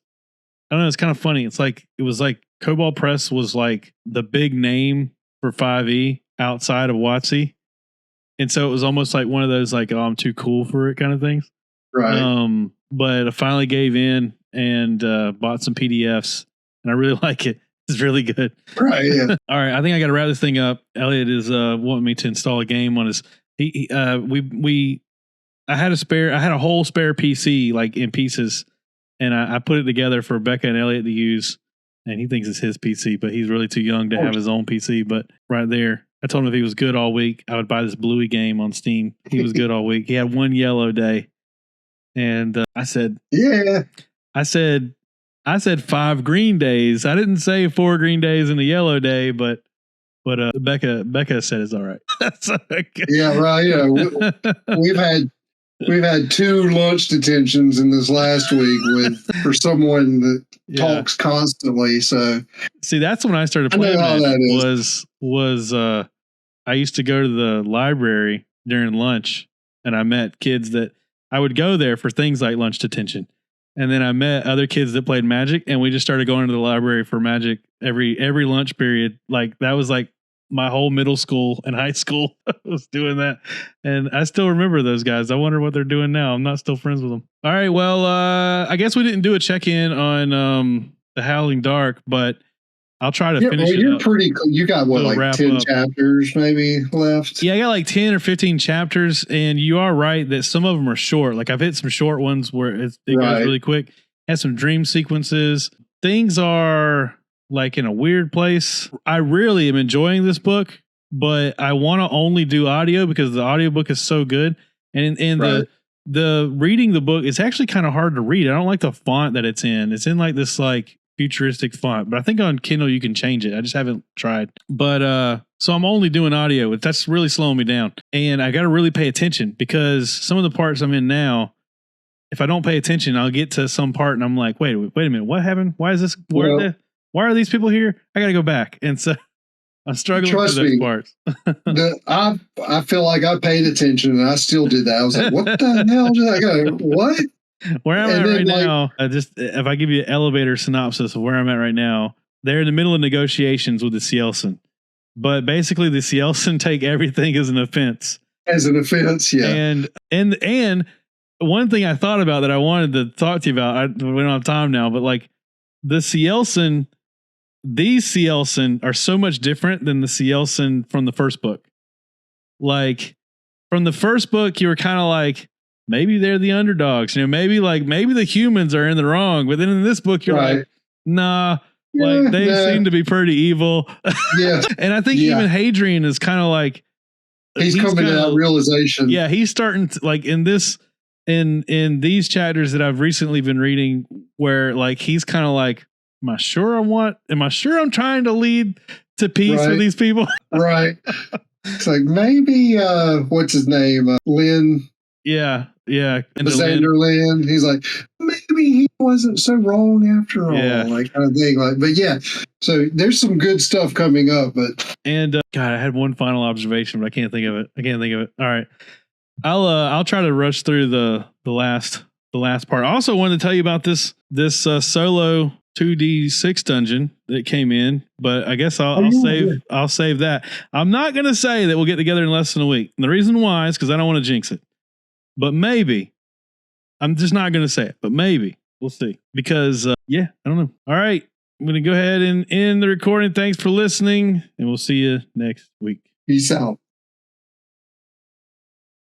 [SPEAKER 1] I don't know, it's kind of funny. It was like Cobalt Press was like the big name for 5e outside of WOTC. And so it was almost like one of those like, oh, I'm too cool for it kind of things.
[SPEAKER 2] Right.
[SPEAKER 1] But I finally gave in and bought some PDFs and I really like it. It's really good.
[SPEAKER 2] Right. Yeah.
[SPEAKER 1] All right. I think I got to wrap this thing up. Elliot is wanting me to install a game on his. I I had a whole spare PC like in pieces, and I put it together for Becca and Elliot to use. And he thinks it's his PC, but he's really too young to have his own PC. But right there, I told him if he was good all week, I would buy this Bluey game on Steam. He was good all week. He had one yellow day. And I said,
[SPEAKER 2] yeah.
[SPEAKER 1] I said 5 green days. I didn't say 4 green days and a yellow day, but Becca said it's all right.
[SPEAKER 2] Yeah, right. Yeah, we've had 2 lunch detentions in this last week for someone that talks constantly. So
[SPEAKER 1] see, that's when I started playing. I used to go to the library during lunch, and I met kids that I would go there for things like lunch detention. And then I met other kids that played Magic, and we just started going to the library for Magic every lunch period. Like that was like my whole middle school and high school was doing that. And I still remember those guys. I wonder what they're doing now. I'm not still friends with them. All right. Well, I guess we didn't do a check-in on The Howling Dark, but I'll try to finish it
[SPEAKER 2] you're
[SPEAKER 1] up.
[SPEAKER 2] pretty cool. You got what, like 10 chapters maybe left?
[SPEAKER 1] Yeah, I got like 10 or 15 chapters, and you are right that some of them are short. Like I've hit some short ones where it goes really quick. Has some dream sequences. Things are like in a weird place. I really am enjoying this book, but I want to only do audio because the audiobook is so good. And the reading the book, it's actually kind of hard to read. I don't like the font that it's in. It's in like this like futuristic font, but I think on Kindle you can change it. I just haven't tried. But so I'm only doing audio. That's really slowing me down. And I got to really pay attention because some of the parts I'm in now, if I don't pay attention, I'll get to some part and I'm like, wait a minute, what happened? Why is this? Why are these people here? I got to go back. And so I'm struggling with those parts.
[SPEAKER 2] I feel like I paid attention and I still did that. I was like, what the hell did I go? What?
[SPEAKER 1] Where I'm at right now, if I give you an elevator synopsis of where I'm at right now, they're in the middle of negotiations with the Cielson. But basically the Cielson take everything as an offense.
[SPEAKER 2] As an offense, yeah.
[SPEAKER 1] And one thing I thought about that I wanted to talk to you about, we don't have time now, but like the Cielson, these Cielson are so much different than the Cielson from the first book. Like from the first book, you were kind of like, maybe they're the underdogs, maybe the humans are in the wrong. But then in this book, you're like, nah, they seem to be pretty evil.
[SPEAKER 2] Yeah.
[SPEAKER 1] And I think even Hadrian is kind of like,
[SPEAKER 2] he's coming to that realization.
[SPEAKER 1] Yeah. He's starting to like in these chapters that I've recently been reading where like, he's kind of like, am I sure I'm trying to lead to peace with these people?
[SPEAKER 2] Right. It's like maybe, what's his name? Lynn.
[SPEAKER 1] Yeah.
[SPEAKER 2] Alexander Lynn. He's like, maybe he wasn't so wrong after all. Like kind of thing. Like, but yeah. So there's some good stuff coming up. But
[SPEAKER 1] God, I had one final observation, but I can't think of it. All right. I'll try to rush through the last part. I also wanted to tell you about this solo 2D6 dungeon that came in, but I guess I'll save that. I'm not going to say that we'll get together in less than a week. And the reason why is because I don't want to jinx it. But maybe. I'm just not going to say it, but maybe. We'll see. Because, I don't know. All right. I'm going to go ahead and end the recording. Thanks for listening, and we'll see you next week.
[SPEAKER 2] Peace out.